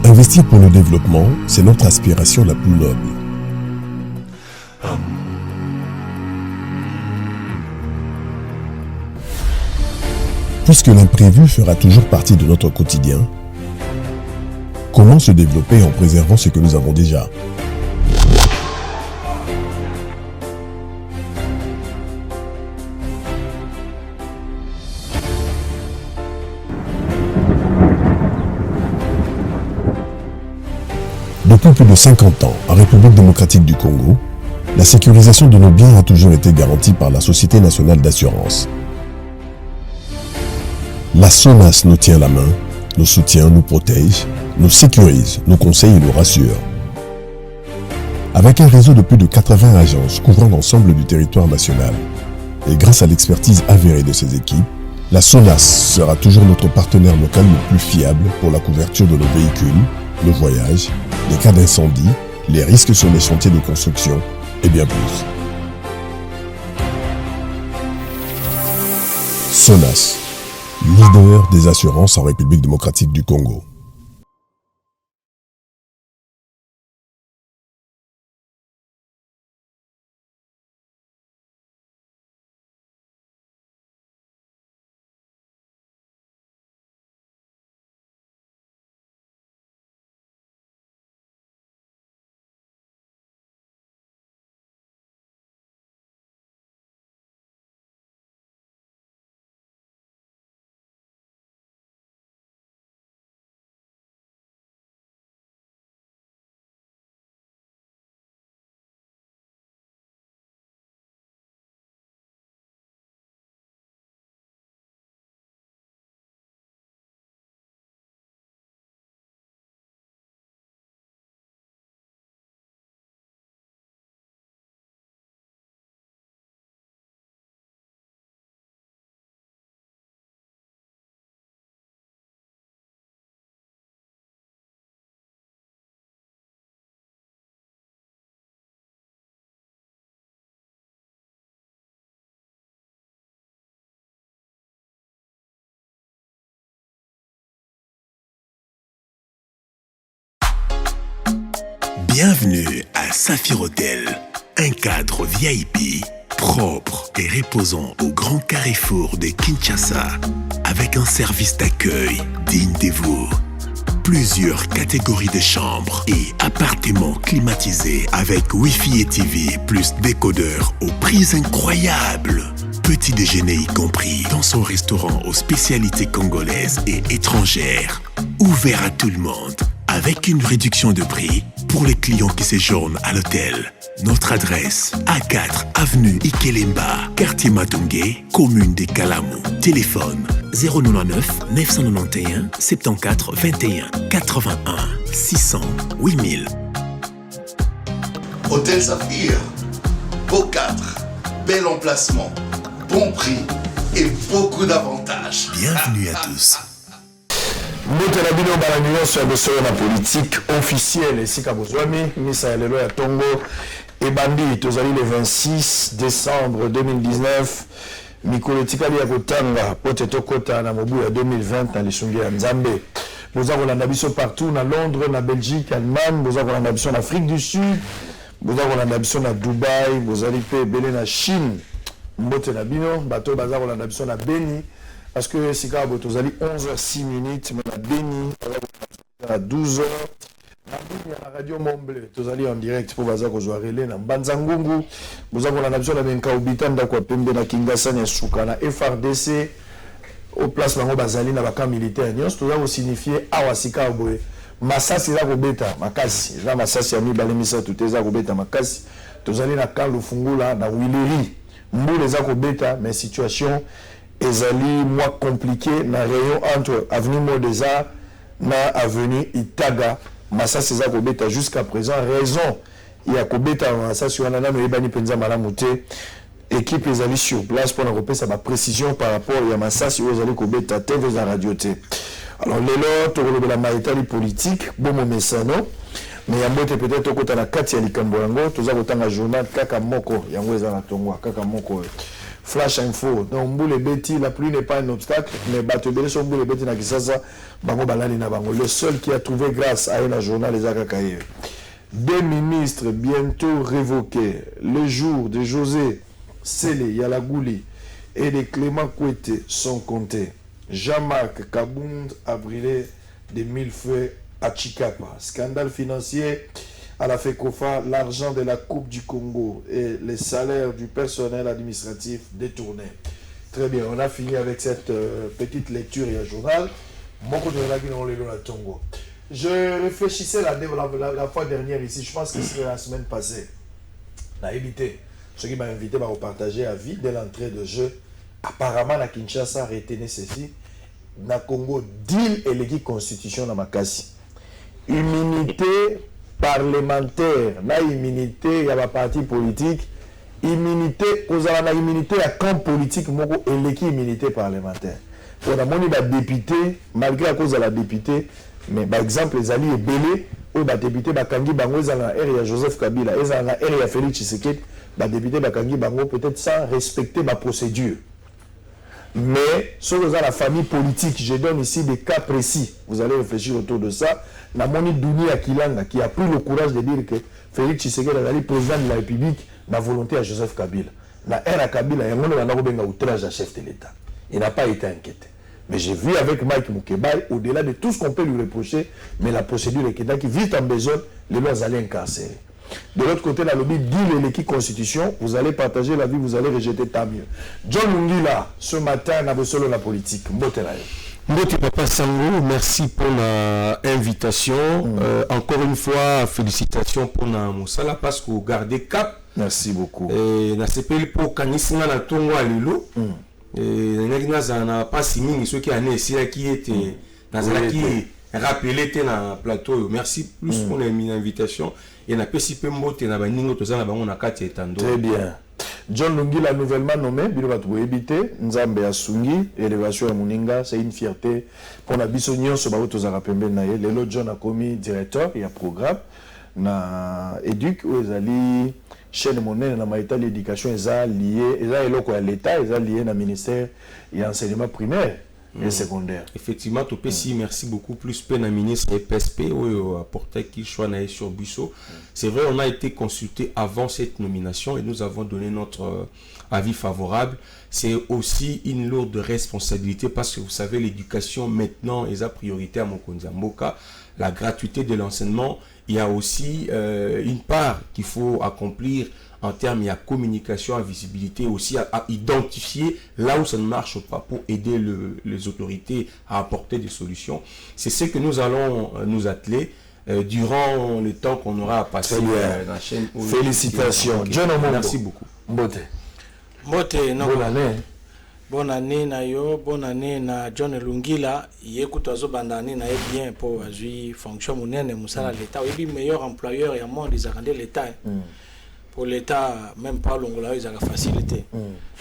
Investir pour le développement, c'est notre aspiration la plus noble. Puisque l'imprévu fera toujours partie de notre quotidien, comment se développer en préservant ce que nous avons déjà ? Depuis plus de 50 ans, en République démocratique du Congo, la sécurisation de nos biens a toujours été garantie par la Société nationale d'assurance. La SONAS nous tient la main, nous soutient, nous protège, nous sécurise, nous conseille et nous rassure. Avec un réseau de plus de 80 agences couvrant l'ensemble du territoire national, et grâce à l'expertise avérée de ses équipes, la SONAS sera toujours notre partenaire local le plus fiable pour la couverture de nos véhicules, le voyage, les cas d'incendie, les risques sur les chantiers de construction et bien plus. SONAS, leader des assurances en République démocratique du Congo. Bienvenue à Saphir Hotel, un cadre VIP, propre et reposant au grand carrefour de Kinshasa, avec un service d'accueil digne de vous. Plusieurs catégories de chambres et appartements climatisés avec Wi-Fi et TV plus décodeur aux prix incroyables. Petit déjeuner y compris dans son restaurant aux spécialités congolaises et étrangères. Ouvert à tout le monde, avec une réduction de prix pour les clients qui séjournent à l'hôtel. Notre adresse, A4 avenue Ikelemba, quartier Matungé, commune de Kalamou. Téléphone 099 991 74 21 81 600 8000. Hôtel Saphir, beau cadre, bel emplacement, bon prix et beaucoup d'avantages. Bienvenue à tous. Mbote na bino bala nyonso ya bosoyo na politique officielle esika bozwami misa ya lelo ya Tongo ebandi tozali le 26 décembre 2019 mikolo etikali ya kotanga pote tokota na mobu ya 2020 na lisungi ya Nzambe. Boza kolanda biso partout na Londres, na Belgique, Allemagne, boza kolanda biso na Afrique du Sud, boza kolanda biso na Dubai, bozali pe ebele na Chine. Mbote na bino bato baza kolanda biso na Beni. Parce que si vous avez 11h06, mais la Béni, à 12h, la radio Montbleu, vous allez en direct pour Bazar Kozouarele, dans Banzangungu, vous avez la nation de Nkaoubitan, d'accord, Pembe na Kingassan, et Soukana, FRDC, au place Mango Bazali, na Baka militaire, nous avons signifié Awasika Oboe. Massasi za Robeta, Makasi, Jean Massasi Ami Balemisa, tout est à Robeta, Makasi, vous allez na Karl Fungula, na Willery, Mboule za Robeta, mais situation. Ezali moins compliqué na rayon entre avenue Modeza na avenue Itaga Massa César Kobeta jusqu'à présent raison il y a Kobeta Massa sur Anana no ebani penza malamu te équipe ezali sur place pour repérer sa précision par rapport à Massa sur ezali Kobeta TV za radio te. Alors lelo to la maritali politique bomo mesano mais yambote peut-être kota na kati ya likambo yango toza kotanga journal kaka moko yango ezala tongwa kaka moko Flash info. Donc, Mboule Betty, la pluie n'est pas un obstacle, mais Batebele sur Mboule Betty Nakisasa, Bango Balani Nabango. Le seul qui a trouvé grâce à un journal, les Akakaye. Des ministres bientôt révoqués. Le jour de José Sélé Yalagouli et de Clément Kouete sont comptés. Jean-Marc Kabound a brûlé des 1000 feux à Chikapa. Scandale financier à la FECOFA, l'argent de la Coupe du Congo et les salaires du personnel administratif détournés. Très bien, on a fini avec cette petite lecture et un journal. Je réfléchissais la fois dernière ici, je pense que c'était la semaine passée. On a évité, ceux qui m'ont invité à partager à vie dès l'entrée de jeu. Apparemment, la Kinshasa a retenu ceci. Na Congo, deal et l'équipe constitution dans ma casse. Immunité parlementaire, la immunité, il y a ma parti politique, immunité, aux la immunité à camp politique, et l'équipe immunité parlementaire. On a mon député, malgré à cause de la députée, mais par exemple, les alliés belés, ou les députés, Bakangi Bango, ils ont la R, Joseph Kabila, ils ont la R, Félix Tshisekedi, les députés, Bakangi Bango, peut-être sans respecter ma procédure. Mais, sur la famille politique, je donne ici des cas précis. Vous allez réfléchir autour de ça. Namoni Douni Akilanga, qui a pris le courage de dire que Félix Tshisekedi est président de la République, la volonté à Joseph Kabila. La R à Kabila, il y a un outrage à chef de l'État. Il n'a pas été inquiété. Mais j'ai vu avec Mike Moukebaï, au-delà de tout ce qu'on peut lui reprocher, mais la procédure est qui vite en besoin, les lois allaient incarcérer. De l'autre côté, la lobby dit l'équipe constitution, vous allez partager la vie, vous allez rejeter, tant mieux. John Lungila, ce matin, on a besoin de la politique. Mbotelaye. Mbote Papa Sango, merci pour l'invitation. Encore une fois, félicitations pour Moussala parce que vous gardez cap. Merci beaucoup. Et na sepeli pour Kanisina na Tongo Alilo. Et n'a pas signé ceux qui année ici qui était dans qui rappelé dans plateau. Merci plus pour l'invitation. Et na pesipe Mbote na baningo tozana bango na kati etando. Très bien. John Lungila nouvellement nommé, Bilobatu Ebité, Nzambe Asungi, élévation à Mouninga, c'est une fierté pour la Bissonion, ce bateau Zarapembe Naye. Lelo John a commis directeur, il y a programme, na éduc, où ils allaient chaîne monnaie, na maïta l'éducation, ils ont lié, ils ont à l'État, ils ont lié na ministère et enseignement primaire et secondaire. Effectivement, Topesi, merci beaucoup. Plus peine à ministre et PSP, où apporté qu'il soit sur Busso. C'est vrai, on a été consulté avant cette nomination et nous avons donné notre avis favorable. C'est aussi une lourde responsabilité parce que vous savez, l'éducation maintenant est à priorité à Mokonzi Mboka. La gratuité de l'enseignement, il y a aussi une part qu'il faut accomplir en termes de communication, à visibilité, aussi à identifier là où ça ne marche pas pour aider les autorités à apporter des solutions. C'est ce que nous allons nous atteler durant le temps qu'on aura à passer dans la chaîne. Félicitations. John Omongo. Merci beaucoup. Mbote. Mbote, non. Bonne année. Bonne année na yo, bonne année na John Lungila. Yekuto azo bandani na bien pour azui fonction monene musala l'État. Oui, meilleur employeur et à monde ils a rendu l'État. Pour l'État, même pas l'Ongola, ils ont la facilité.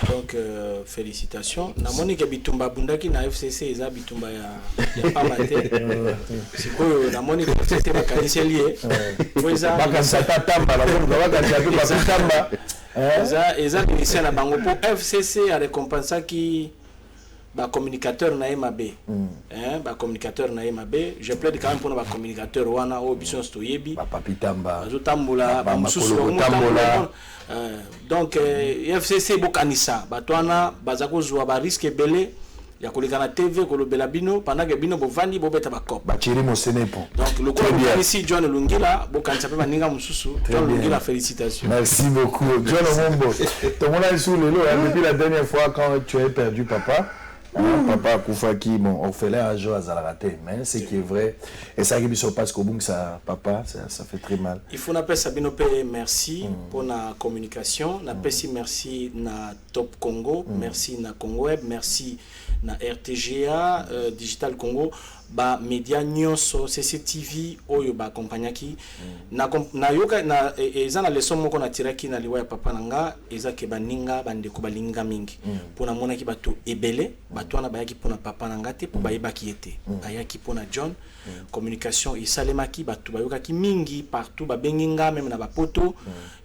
Donc, félicitations. Na monique bitumba bundaki na FCC, ils ont bitumba ya pas maté. C'est quoi, na monique FCC va qualifier lié. Ils ont initié la banque pour FCC à récompenser qui communicateur na MAB. Communicateur na MAB. Je plaide quand même pour nos communicateurs wana au bison stoyebi. Papitamba. Azotambula, donc FCC bokanisa. Batwana bazako zwa ba risque belé. Ya koleka na TV kolobela bino pendant que bino bovandi bobeta ba cop. Bachiri mo senepo. Donc le coup ici John Lungila bokanisa pe baninga mususu. John Lungila félicitations. Merci beaucoup. John Omombo. Ton monde est sous le lot depuis la dernière fois quand tu as perdu papa. Papa Koufaki, bon, orphelin un jour à Zalaraté, mais c'est qui est vrai. Et ça qui se passe qu'au bout, ça, papa, ça fait très mal. Il faut n'appeler Sabino P. Merci pour la communication. N'appeler merci na Top Congo, merci na Congo Web, merci na RTGA, Digital Congo. ba media nyonso CCTV oyo ba accompagnaki na yoka na eza na leçon moko na tiraki na liwa ya papa nanga eza ke baninga bandeko balinga mingi pona mona ki bato ebele bato na bayaki pona papa nanga te po bayeba ki ete bayaki pona John communication isalemaki bato bayoka ki mingi partout ba benginga même na ba poto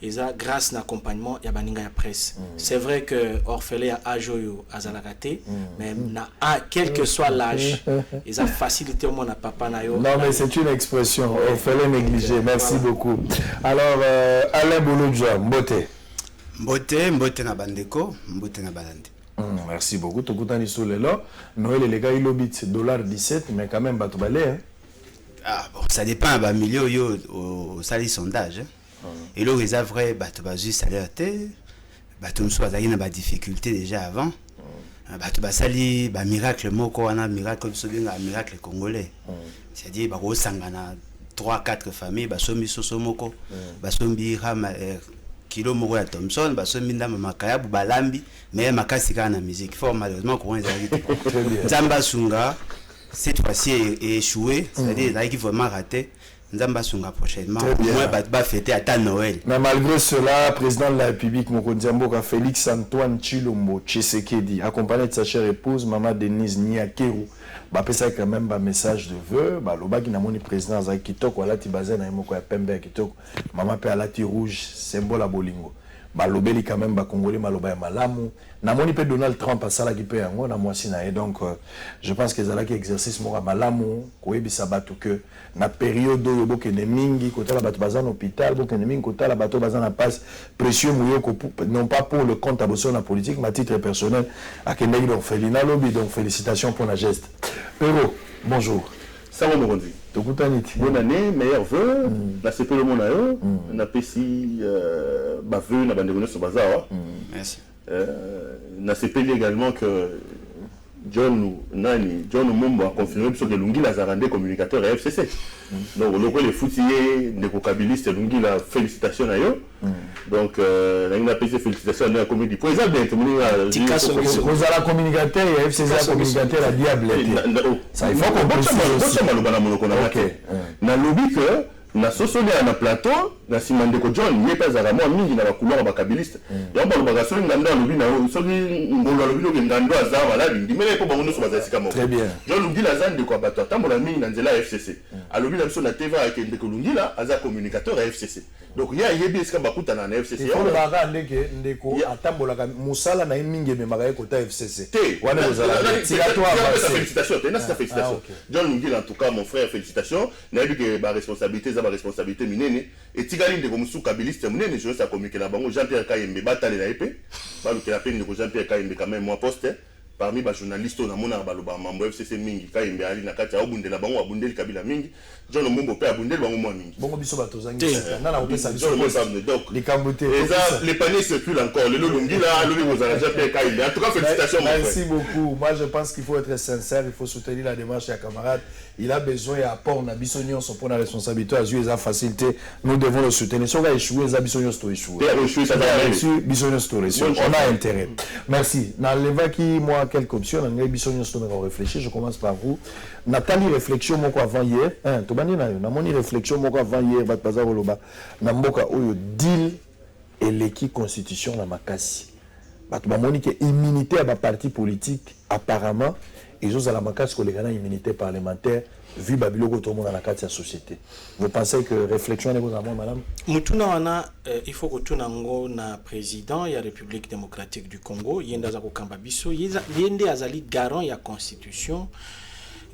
eza grâce na accompagnement ya baninga ya presse c'est vrai que orphelin ya ajoyo azalakate mais na quel que soit l'âge eza facilité au moins à papa nayo. Non mais c'est une expression, on fait le négliger. Merci beaucoup. Alors Alain Bouloudja, Mbote. Mbote na bandeko, Mbote na balande. Merci beaucoup. Tout le sur le lot. Noël les gars il obit $17 mais quand même bato balé. Hein? Ah bon, ça dépend ba milieu yo au sali sondage. Et là ils a vrai bato ba juste salaire té, bato mso bazaki na ba difficulté déjà avant. Bato basali ba miracle moko wana miracle bisobenga miracle congolais. C'est-à-dire ba ko sangana 3-4 familles basombi soso moko, basombi rama kilo moko ya Thompson, basombi ndama makayabu balambi, mais makasi kana musique. Fort malheureusement ko ezali. Nzamba sunga cette fois-ci est échoué, c'est-à-dire il a vraiment raté. Nzamba sunga prochainement. Moi ba fêter à Noël. Mais malgré cela, président de la République Mokonzi Mboka Félix Antoine Tshilombo Tshisekedi, accompagné de sa chère épouse maman Denise Niakeru, ba pesa quand même un message de vœux, ba lobaki na moni président za kitoko alati bazena moko ya pembe kitoko, maman pe alati rouge, symbole à bolingo. Ba lobeli quand même ba congolais maloba ya malamu. Na moni pe Donald Trump asala ki pe yango na mwasi na et donc je pense que zalaki exercice moko malamu ko yebisa bato que na période oyo bokende mingi kotala bato bazana hôpital bokende mingi kotala bato bazana passe précieux muyoko non pas pour le compte à la politique mais à titre personnel à kendeki d'orphelinat lobby donc félicitations pour la geste. Pero bonjour. Ça va Mokondi. Bonne année, meilleurs vœux. La CP le monde ayo, na pesi ba vœux na bande sur bazar. Merci. Na CP également que John Mumbo a confirmé que Lungi la zarandé communicateur à FCC. Donc le foutier ne kokabiliste Lungi la félicitations à eux. Donc la pesi félicitations à la comédie. Pour exemple vous la communicateur et FCC la communicateur la diable. Ça il faut qu'on précise. Na lobby que na sosoli na plateau na simandeko John yepa za moi mingi na bakula ba kabiliste donc ba bagaso ngando lobi na soki ngolo lobi lo ngando aza wala ndimele ko bango so bazasika moko très bien John Lungila zande ko bato atambola mingi na nzela FCC alobi na biso na TV akende ko Lungila aza communicateur à FCC donc ya yebi eska bakuta na FCC on ba ga ndeke ndeko atambola ka musala na mingi me maka ko ta FCC wana ozala félicitations félicitations John Lungila en tout cas mon frère félicitations na yebi que ba responsabilité minene et tigali ndeko musu kabiliste minene je sais communiquer la bango Jean-Pierre Kayembe batale na épée ba le peine de Jean-Pierre Kayembe quand même moi poste parmi ba journalistes na mona ba loba mambo FCC mingi Kayembe ali na kati ya obundela bango abundeli kabila mingi John Mumbo pe abundeli bango moi mingi bongo biso bato zangi na na opesa biso donc les camboté les paniers circulent encore le longi là le vous Jean-Pierre Kayembe en tout cas félicitations merci beaucoup moi je pense qu'il faut être sincère il faut soutenir la démarche à camarade il a besoin et apport na bisonnion son pour la responsabilité à jouer sa facilité nous devons le soutenir si on va échouer za bisonnion sto échouer bisonnion sto on a intérêt merci na levaki moi quelques options na bisonnion sto on réfléchir je commence par vous Nathalie réflexion moko avant hier to bani na yo na moni réflexion moko avant hier va baza koloba na mboka oyo deal et l'équipe constitution na makasi bato ba moni que immunité à ba parti politique apparemment ils ont la makasi ko lekana immunité parlementaire vu babiloko to mona na kati ya société vous pensez que réflexion n'est pas moi madame mutuna wana il faut que tuna ngo na président ya République démocratique du Congo yenda za ko kamba biso yende azali garant ya constitution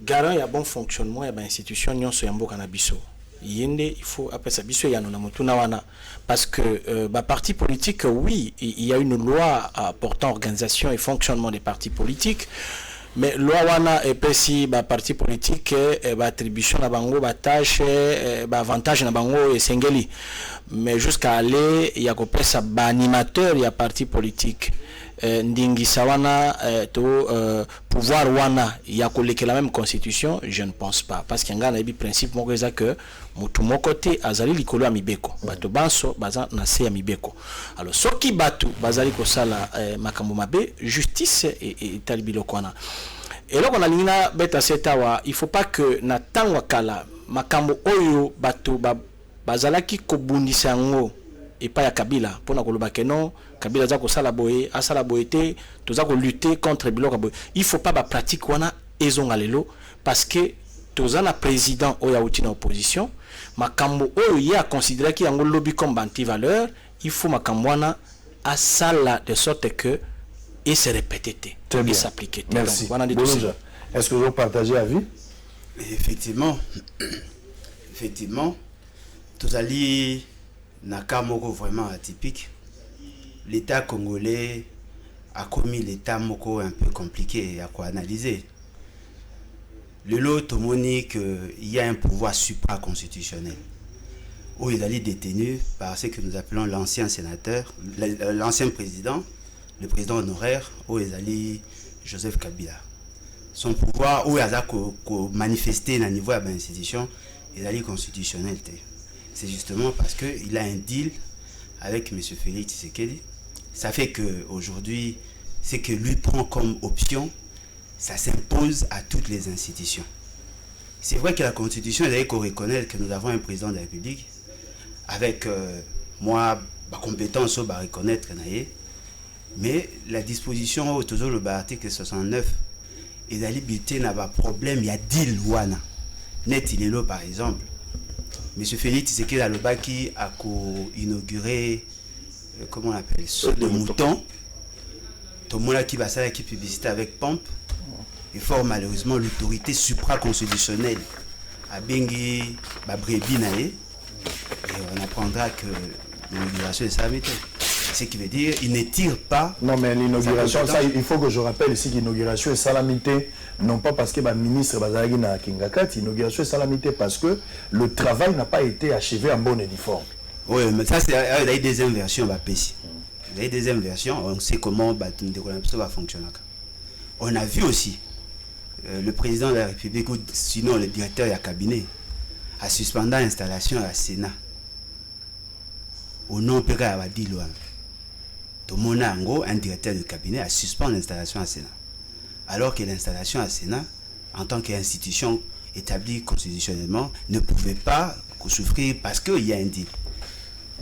garant ya bon fonctionnement ya ba institution nyonso ya mboka na biso yende il faut après ça biso ya na mutuna wana parce que ba parti politique oui il y a une loi portant organisation et fonctionnement des partis politiques mais loi wana epesi ba parti politique ba attribution na bango ba tâche ba avantage na bango esengeli mais jusqu'à aller ya ko pesa ba animateur ya parti politique ndingisa wana pouvoir wana ya koleka la même constitution je ne pense pas parce qu'il y a un principe moko eza que mutu moko te azali likolo ya mibeko bato banso baza na se ya mibeko alors soki bato bazali ko sala makambo mabe justice et tali biloko wana Et là, on a l'ingénieur beta setawa, il faut pas que na tangwa kala makambo oyo bato bazalaki kobundisa ngo et pas ya Kabila pour na koloba que non Kabila za ko sala boye asala boyete toza ko lutter contre biloko boye. Il faut pas ba pratique wana ezonga lelo parce que toza na président oya uti na opposition makambo oyo ya considérer ki yango lobby comme anti-valeur, il faut makambo wana asala de sorte que et se répéter et s'appliquer. Merci. Est-ce que vous partagez l'avis? Effectivement, tous alliés n'a qu'un mot vraiment atypique. L'État congolais a commis l'État moko un peu compliqué à quoi analyser. Le lot il y a un pouvoir supra-constitutionnel où il est détenu par ce que nous appelons l'ancien sénateur, l'ancien président, le président honoraire, où il est Joseph Kabila. Son pouvoir, où il a manifesté à niveau de l'institution, il est constitutionnel. C'est justement parce qu'il a un deal avec M. Félix Tshisekedi. Ça fait qu'aujourd'hui, ce que lui prend comme option, ça s'impose à toutes les institutions. C'est vrai que la Constitution, il faut reconnaître que nous avons un président de la République, avec moi, ma compétence, on va reconnaître, mais la disposition, toujours le article 69, il a limité n'a pas problème, il y a deal wana. Net il est là par exemple. Monsieur Félix Tshisekedi Alobaki a inauguré comment on appelle saut de mouton. Tout le monde qui va faire qui publicité avec pompe. Et fort malheureusement l'autorité supra-constitutionnelle a bengi ba brebis naé. Et on apprendra que l'inauguration est sa méthode. Ce qui veut dire il ne tire pas. Non mais l'inauguration, ça il faut que je rappelle ici que l'inauguration est salamité, non pas parce que le ministre Bazalagi na Kingakati, l'inauguration est salamité parce que le travail n'a pas été achevé en bonne et due forme. Oui, mais ça c'est la deuxième version va PC. La deuxième version, on sait comment va fonctionner. On a vu aussi le président de la République ou sinon le directeur du cabinet a suspendu l'installation à la Sénat. Au nom de Pekabadi tout le monde a un directeur de cabinet a suspendu l'installation à Sénat. Alors que l'installation à Sénat, en tant qu'institution établie constitutionnellement, ne pouvait pas souffrir parce qu'il y a un deal.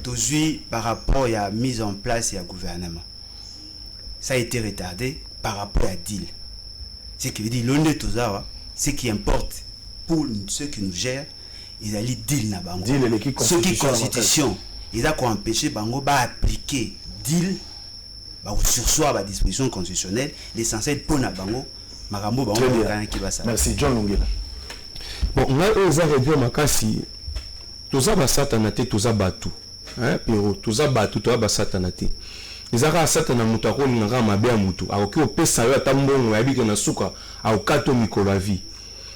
Toujours par rapport à la mise en place et au gouvernement. Ça a été retardé par rapport à deal. Ce qui veut dire l'honnête aux arts, ce qui importe pour ceux qui nous gèrent, ils allaient deal na bango. Ce qui constitution, ils ont empêché bango d'appliquer deal. Sursoir la disposition constitutionnelle, l'essentiel pour Nabango, Marambo Bango qui va ça. Merci, John Lungila. Bon, on a réduit ma casse. Tous les satanate, tous les bateaux. Pero, tous les bateaux, tous les satanate. Les arabes satana mutako n'ira ma bien mutu. A aucun pesa yo tambongo ya biki na suka. A aukato mikola vie.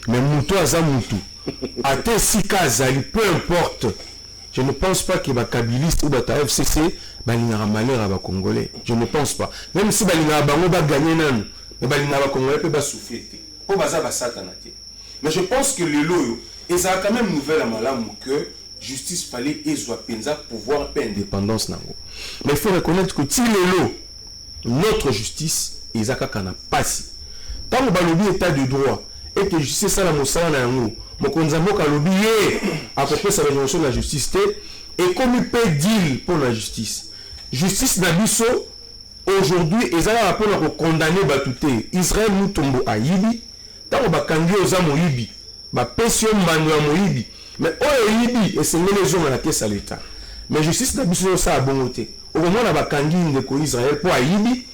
Mais mutu aza mutu. A te sika zali, peu importe. Je ne pense pas que les Kabilistes ou les FCC balingara malheur à les Congolais. Je ne pense pas. Même si balingara bango va gagner nan, mais balingara Congolais peut pas souffrir. Pour baza ba satanate. Mais je pense que les loyaux, et ça a quand même nouvelle à malam que justice fallait ezwa penza pouvoir et indépendance nango. Mais il faut reconnaître que si les loyaux, notre justice, ezaka kana pasi. Tant que balobi état de droit et que justice ça la mosala na yango. Mokonzamo Kalobiye a propos de la résolution de la justice et comme il peut dire pour la justice. Justice Nabiso aujourd'hui ils ont rapport à condamner Batouté. Israël nous tombe à Yibi. Tant qu'on va candier aux âmes Yibi, ba pension manu à Yibi. Mais oh Yibi et c'est les gens à la caisse à l'État. Mais justice Nabiso ça a bon côté. Au moment où on va candier Israël pour Yibi,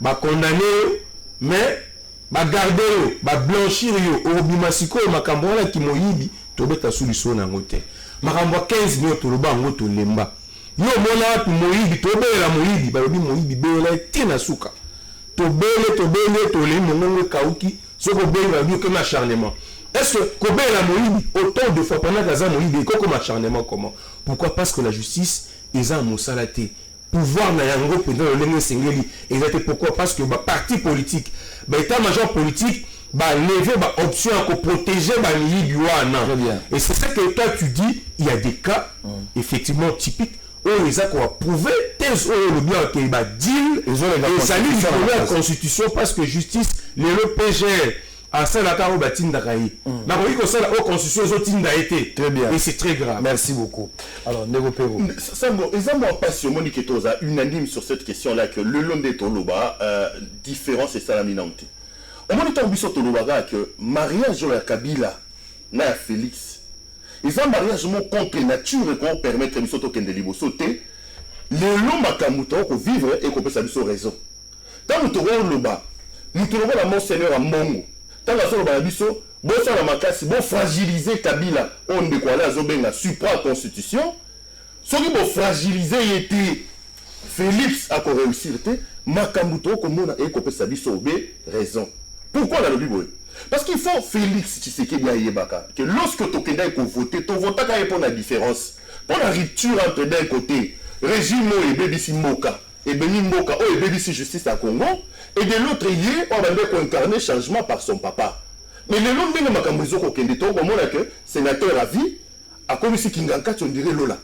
ba condamner mais ba garder ba blanchir yo obimasiko makambo la ki moyibi to beta solution na ngote makambo 15 millions to loba ngoto lemba yo mona tu moyibi to bela moyibi ba lobi moyibi bela tina suka to bele to le mongo kauki soko bela bi que acharnement. Est-ce que ko bela moyibi autant de fois pendant kaza moyibi ko comme acharnement comment? Pourquoi? Parce que la justice est en mosalate. Pouvoir na yango pendant le lengue sengeli et c'était pourquoi? Parce que ba parti politique ba état-major politique ba lever ba option à protéger ba miliwana. Et c'est ça que toi tu dis, il y a des cas effectivement typiques où les accords ont prouvé tes le bien que ba deal et ça lit la constitution parce que justice le PGR à Salaka ou Batindakaï. La constitution très bien. Et c'est très grave. Merci beaucoup. Alors, Nego Perro. Ils ont passionné unanime sur cette question-là que le long des Toloba, différence et salaminante. On m'a dit au Toloba que mariage de la Kabila na Félix. Ils ont mariage contre nature et qu'on permettre de sauter de libre sauter. Les longs makamuta qu'on vivre et qu'on peut savoir sur raison. Quand nous trouvons le bas, nous trouvons la monseigneur à Mongo. Tant que nous avons biso, bon ça la makasi, bon fragiliser Kabila, on ne quoi là zobenga supra constitution. Ce qui bon fragiliser était Félix a réussi était makamuto comme on a et qu'on peut savoir sur raison. Pourquoi la lobby boy? Parce qu'il faut Félix Tshisekedi Yebaka que lorsque tu as voté, tu votes pour la différence, pour la rupture entre d'un côté régime et BBC Moka et Beni Moka et BBC Justice à Congo et de l'autre hier on va incarner changement par son papa. Mais le long de Makambuzo Kokende to comme on que sénateur à vie a comme si Kinganka on dirait Lola.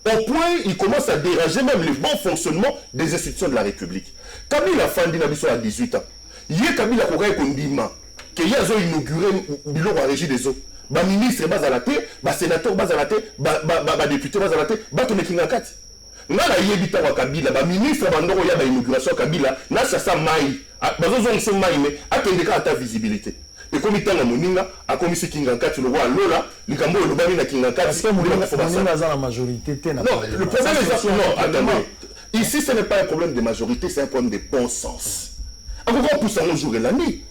Au point il commence à déranger même le bon fonctionnement des institutions de la République. Kabila Fandi Nabiso à 18 ans. Hier Kabila Koraï Kondima que y a inauguré biloko à régie des eaux. Ba ministre bazalate, ba sénateur bazalate, ba député bazalate, ba to mekingakati. Ngala yebita wa Kabila, ba ministre bandoko ya ba inauguration Kabila, na sasa mai. Bazo zonso mai mais atendeka ata visibilité. Et comme il tanga moninga, a commis ce kingakati le roi Lola, likambo le bami na kingakati. Parce que moninga za la majorité té na. Non, le problème est non, attendez. Ici ce n'est pas un problème de majorité, c'est un problème de bon sens. Encore pour ça on joue la nuit.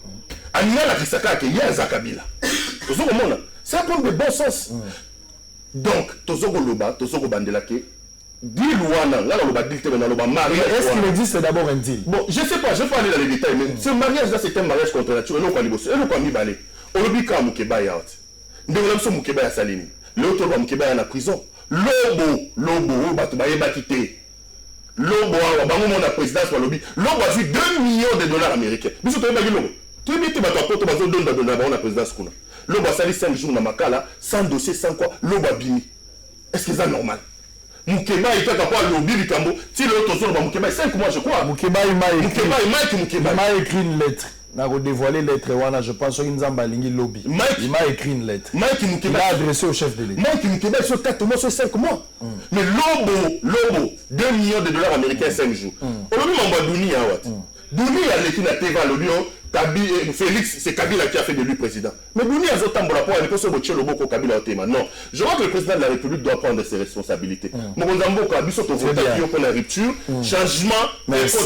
Aniala Kisaka qui est à Kabila. C'est un problème de bon sens. Donc, Tozoko Loba, Tozoko Bandelake, deal Wana, là, on va dire que mariage. Est-ce qu'il existe d'abord un deal? Bon, je ne sais pas, je ne vais pas aller dans les détails, mais ce mariage-là, c'est un mariage contre nature. Et nous, on va aller. On va dire qu'on Mukeba est out. Nous avons Mukeba à Salini. L'autre, Mukeba est en prison. Lobo, Batubaye Bakité. Lobo, on a présidence, Lobo a vu 2 millions de dollars américains. Mais c'est un Lobo. Tu es mis à la présidence. L'homme a sali 5 jours dans Makala, sans dossier, sans quoi, l'homme a bini. Est-ce que c'est normal? Moukeba est capable de lobby du Cambo. Si l'autre zone, Moukeba est 5 mois, je crois. Moukeba m'a écrit une lettre. N'a dévoilé lettre, je pense qu'il nous a lobby. Il m'a écrit une lettre. Il a adressé au chef de l'État. Mike Moukeba est sur 4 mois, sur 5 mois. Mais Lobo, 2 millions de dollars américains 5 jours. On a mis en Douni, Douni a l'équipe à TV à l'Union. Félix, c'est Kabila qui a fait de lui président. Mais Douni a zotambo la poire, il peut se motiver le beau Kabila au thème. Non, je crois que le président de la République doit prendre ses responsabilités. Mokonzambo Kabiso to vote pour la rupture, changement, merci.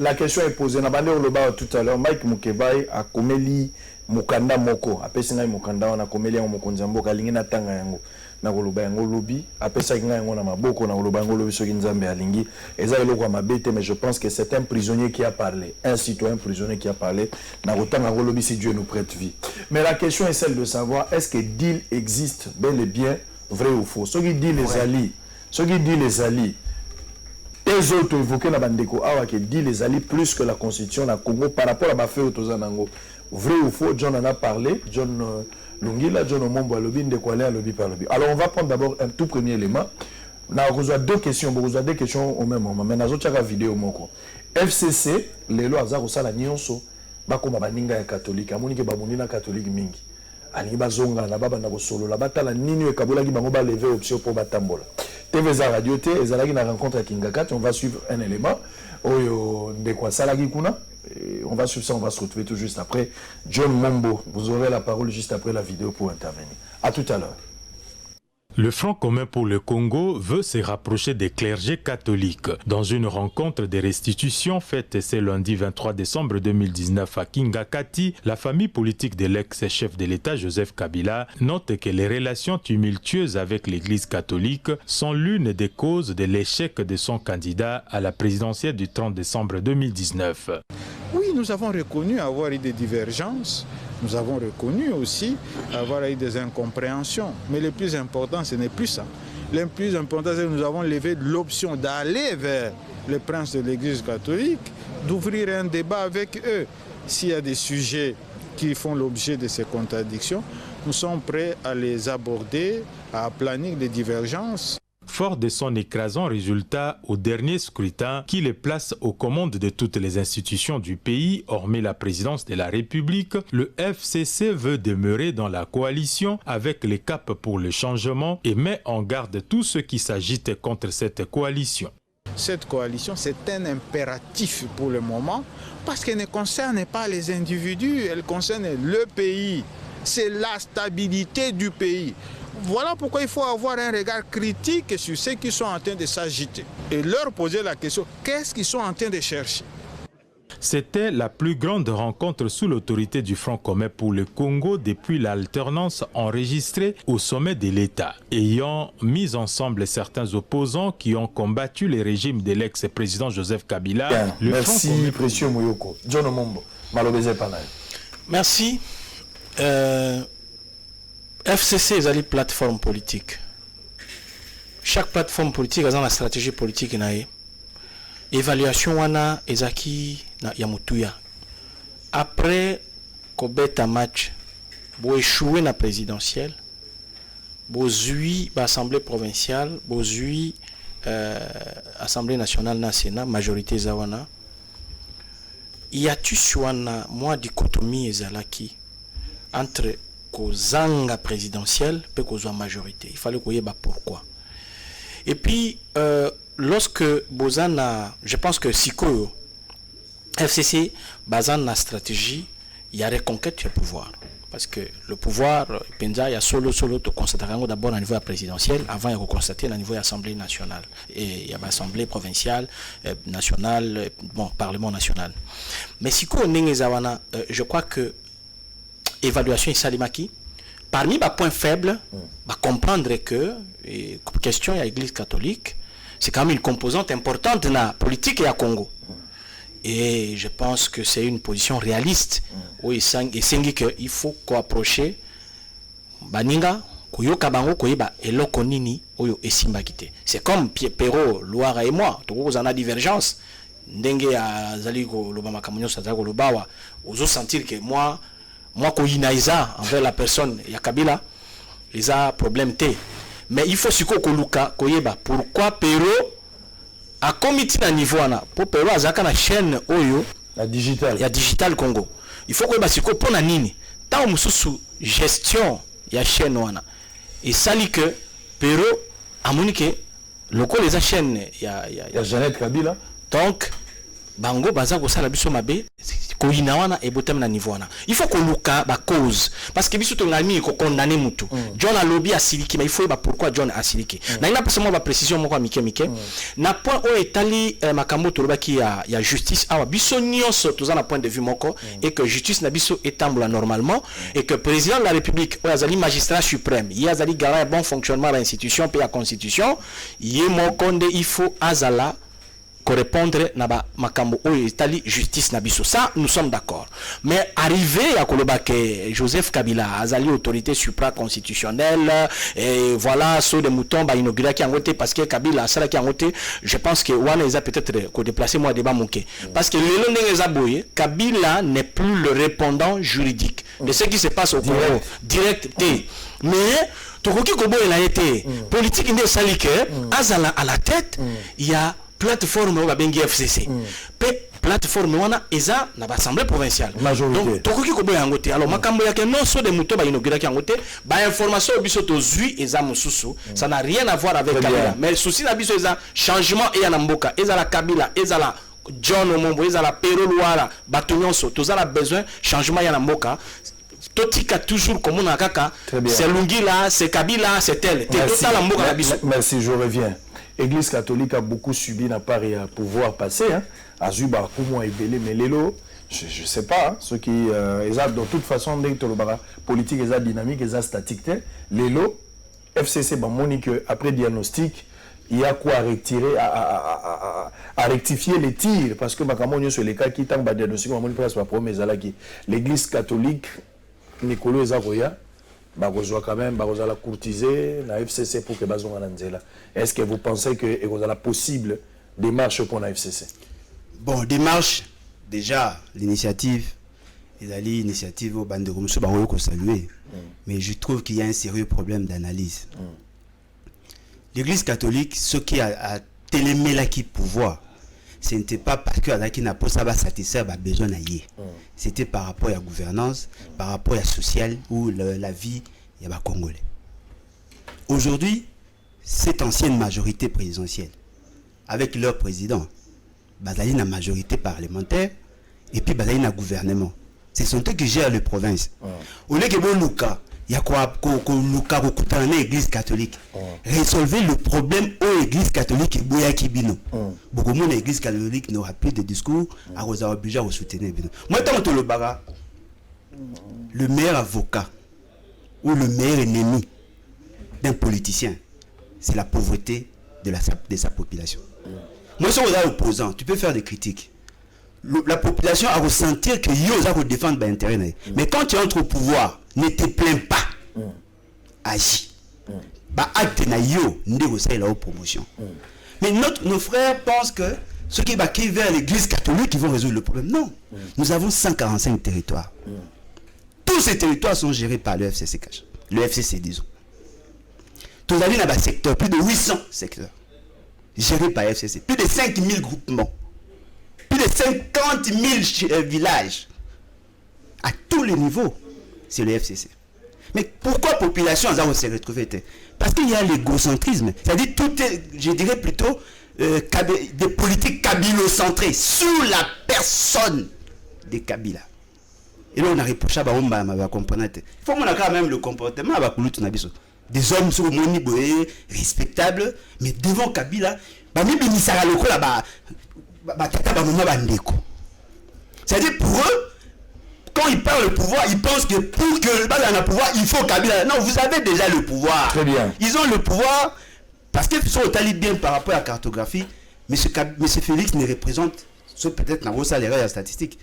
La question est posée. On a parlé tout à l'heure. Mike Mukebai a commis Mukanda Moko. Après ça, Mukanda on a commis Mokonzambo Kalingina Tanga yango. Na koloba yango lobi apesa kinga yango na maboko na koloba yango lobi soki nzambe alingi eza eloko mabete mais je pense que c'est un prisonnier qui a parlé, un citoyen prisonnier qui a parlé na kotanga yango lobi si Dieu nous prête vie. Mais la question est celle de savoir est-ce que deal existe bel et bien, vrai ou faux. Ceux qui disent les alliés les autres évoqués na bandeko awa que dit les alliés plus que la constitution na Congo par rapport à bafé otozanango. Vrai ou faux, John en a parlé, John Lungila, John Omombo Alobi, Ndekwale Alobi par Alobi. Alors on va prendre d'abord un tout premier élément. On a deux questions, au même moment. Mais on a une vidéo. FCC, les lois Azaro Sala Nyonso, Bakoma Baninga catholique, Amonike Babonina catholique Mingi. Ani Bazonga, la Baba Nagosolo, la Batala Nino et Kabola qui va lever option pour Batambola. TVza Radio T, et Zalagi na rencontre à Kingakat, on va suivre un élément. Ndekwa Salagi Kuna. On va suivre ça, on va se retrouver tout juste après. John Mombo, vous aurez la parole juste après la vidéo pour intervenir. À tout à l'heure. Le Front commun pour le Congo veut se rapprocher des clergés catholiques. Dans une rencontre de restitution faite ce lundi 23 décembre 2019 à Kingakati, la famille politique de l'ex-chef de l'État Joseph Kabila note que les relations tumultueuses avec l'Église catholique sont l'une des causes de l'échec de son candidat à la présidentielle du 30 décembre 2019. Oui, nous avons reconnu avoir eu des divergences. Nous avons reconnu aussi avoir eu des incompréhensions. Mais le plus important, ce n'est plus ça. Le plus important, c'est que nous avons levé l'option d'aller vers les princes de l'Église catholique, d'ouvrir un débat avec eux. S'il y a des sujets qui font l'objet de ces contradictions, nous sommes prêts à les aborder, à aplanir les divergences. Fort de son écrasant résultat au dernier scrutin qui le place aux commandes de toutes les institutions du pays, hormis la présidence de la République, le FCC veut demeurer dans la coalition avec les caps pour le changement et met en garde tous ceux qui s'agitent contre cette coalition. Cette coalition, c'est un impératif pour le moment parce qu'elle ne concerne pas les individus, elle concerne le pays. C'est la stabilité du pays. Voilà pourquoi il faut avoir un regard critique sur ceux qui sont en train de s'agiter et leur poser la question, qu'est-ce qu'ils sont en train de chercher? C'était la plus grande rencontre sous l'autorité du Front commun pour le Congo depuis l'alternance enregistrée au sommet de l'État, ayant mis ensemble certains opposants qui ont combattu le régime de l'ex-président Joseph Kabila. Bien, merci, précieux Mouyoko. John Omombo, Malobeze Panay. Merci. FCC est une plateforme politique. Chaque plateforme politique a une stratégie politique. Évaluation wana ezaki na yamutuya. Après kobeta match, bo échoué na présidentielle, bo zui ba assemblée provinciale, bo zui assemblée nationale na Sénat, majorité zawana. Y a-tu wana moi dichotomie ezalaki entre kozanga présidentielle et kozwa majorité. Il fallait koyeba pourquoi. Et puis lorsque Bozana, je pense que Siko FCC bazan na stratégie, il y a reconquête du pouvoir parce que le pouvoir penza ya solo to constater d'abord au niveau présidentiel avant de constater au niveau de l'Assemblée nationale et il y a l'Assemblée provinciale nationale, bon Parlement national. Mais Siko Nengezawana, je crois que évaluation et salimaki parmi les points faibles, comprendre que question de l'Église catholique, c'est quand même une composante importante de la politique et à Congo. Et je pense que c'est une position réaliste. Oui, il faut approcher Baninga, Koyoka Bango, Koyeba, et Lokonini, Oyo et Simbakite. C'est comme Perrault, Loara et moi, tous en a divergence. Ndenge à Zaliko, Lobama Kamunyo, Sadako, Lobawa, oso sentir que moi, Koyinaïza, envers la personne, Yakabila, ils ont problème T. Mais il faut siko koluka koyeba pourquoi Perrault a comité à niveau ana pour Perrault azaka na chaîne oyo la digital ya digital Congo. Il faut koyeba siko pona nini tant mususu gestion ya chaîne wana et sali que Perrault a monique loko les chaîne ya Jeannette Kabila donc bango baza ko sala biso mabe ko inawana e botem na niveau wana il faut ko luka ba cause parce que biso to ngami ko condamner mutu John a lobby a siliki mais il faut ba pourquoi John a siliki na ina pesa mo ba précision moko mike na point o etali makambo to lobaki ya justice awa biso nyonso toza na point de vue moko et que justice na biso étambola normalement et que président de la République o azali magistrat suprême il azali garant bon fonctionnement de l'institution pe la constitution yé moko nde il faut azala correspondre na ba makambo o etali justice na biso, ça nous sommes d'accord. Mais arrivé à Kolobake Joseph Kabila azali autorité supra-constitutionnelle et voilà saut de mouton ba inauguré qui a voté parce que Kabila sala qui a voté, je pense que wana ils a peut-être ko déplacer moi débat monké parce que le ndenge boye Kabila n'est plus le répondant juridique de ce qui se passe au Congo direct T. Mais tokoki kobo il a été politique inde sali que azala à la tête il y a plateforme au Babengi FCC. Plateforme wana eza na l'Assemblée provinciale. Majorité. Donc tokoki ko boya ngote. Alors makambo yake non so de muto ba inauguré ki ngote, ba information biso to zui eza mususu, ça n'a rien à voir avec Kabila. Mais souci na biso eza changement et ya mboka, eza la Kabila, eza la John Omombo, eza la Perrault Loara, bato nyonso, toza la besoin changement ya mboka. Totika toujours comme on a kaka, c'est Lungila, c'est Kabila, c'est tel. Merci, je reviens. L'Église catholique a beaucoup subi na Paris à pouvoir passer. Azuba, comment éveiller, mais l'élo, je ne sais pas. Hein, ceux qui, de toute façon, politique, ils dynamique, ils statique. L'élo, FCC, Monique, après diagnostic, il y a quoi à retirer, à rectifier les tirs. Parce que Macamonio, sur les cas qui t'ont diagnostic, l'Église catholique, Nicolas Zagoya, quand même, la courtiser, la FCC pour que Bazon Ananzela. Est-ce que vous pensez que vous avez la possible démarche pour la FCC? Bon, démarche, déjà, l'initiative, l'initiative au Bande Romso, saluer. Mais je trouve qu'il y a un sérieux problème d'analyse. l'église catholique, ce qui a télémé qui pouvoir, ce n'était pas parce que n'a pas ça va satisfaire les besoins d'ayé. C'était par rapport à la gouvernance, par rapport à la sociale ou la vie des Congolais. Aujourd'hui, cette ancienne majorité présidentielle, avec leur président, Bazali une majorité parlementaire et puis Bazali un gouvernement. Ce sont eux qui gèrent les provinces. Au lieu que Luka, il y a quoi l'église catholique. Résolvez le problème aux églises catholiques et Bouya Kibino. Beaucoup de l'église catholique n'aura plus de discours à vous obliger à vous soutenir. Moi, tant que le meilleur avocat ou le meilleur ennemi d'un politicien, c'est la pauvreté de sa population. Moi, si vous êtes opposant, tu peux faire des critiques. La population a ressentir que yo a défendre ben intérêt. Mais quand tu entres au pouvoir, ne te plains pas. Agis. Bah acte na yo négocier la promotion. Mais nos frères pensent que ceux qui baquent vers l'église catholique ils vont résoudre le problème. Non. Nous avons 145 territoires. Tous ces territoires sont gérés par le FCC cash. Le FCC disons. Tous les dans secteur, plus de 800 secteurs gérés par FCC, plus de 5000 groupements. Plus de 50 000 villages à tous les niveaux, c'est le FCC. Mais pourquoi la population a s'est retrouvée? Parce qu'il y a l'égocentrisme, c'est-à-dire tout est, je dirais plutôt, des politiques kabilo-centrées sur la personne des Kabila. Et là on a reproché à ma componente. Il faut qu'on a quand même le comportement des hommes sur le respectables, mais devant Kabila, c'est-à-dire pour eux, quand ils parlent le pouvoir, ils pensent que pour que le bas ait un pouvoir, il faut Kabila. Non, vous avez déjà le pouvoir. Très bien. Ils ont le pouvoir parce qu'ils sont allés bien par rapport à la cartographie. M. Félix ne représente, sauf peut-être dans vos salaires et statistiques,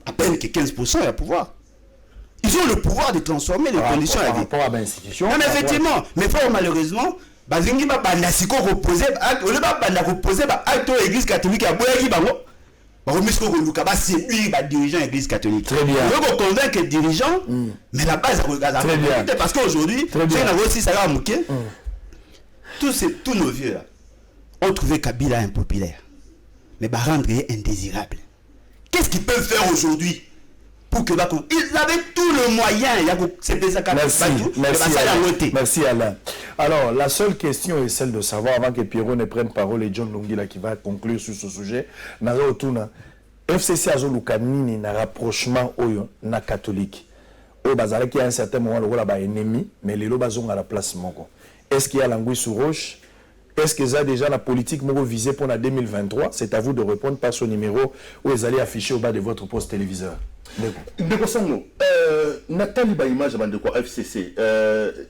à peine que 15% de pouvoir. Ils ont le pouvoir de transformer les conditions par rapport à l'institution. Non, mais effectivement, mais fort malheureusement, bazingi ba bandasiko reposer au lieu ba banda reposer ba acte l'église catholique à boyaki bango ba remisco ko luka ba séduire ba dirigeant l'église catholique. Très bien. On veut convaincre les dirigeants mais la base regarde parce qu'aujourd'hui c'est na aussi ça va mouké. Tous nos vieux là ont trouvé Kabila impopulaire mais ba rendre indésirable. Qu'est-ce qu'ils peuvent faire aujourd'hui? Pour que ils avaient tout le moyen. Merci Alain. Alors, la seule question est celle de savoir, avant que Pierrot ne prenne parole et John Lungila qui va conclure sur ce sujet, FCC a un rapprochement na catholique. Au bazar qui a un certain moment le ennemi, mais les lobazons à la place. Est-ce qu'il y a l'anguille sous roche? Est-ce qu'ils ont déjà la politique visée pour la 2023? C'est à vous de répondre par ce numéro où ils allaient afficher au bas de votre poste téléviseur. Nathalie ba image de quoi FCC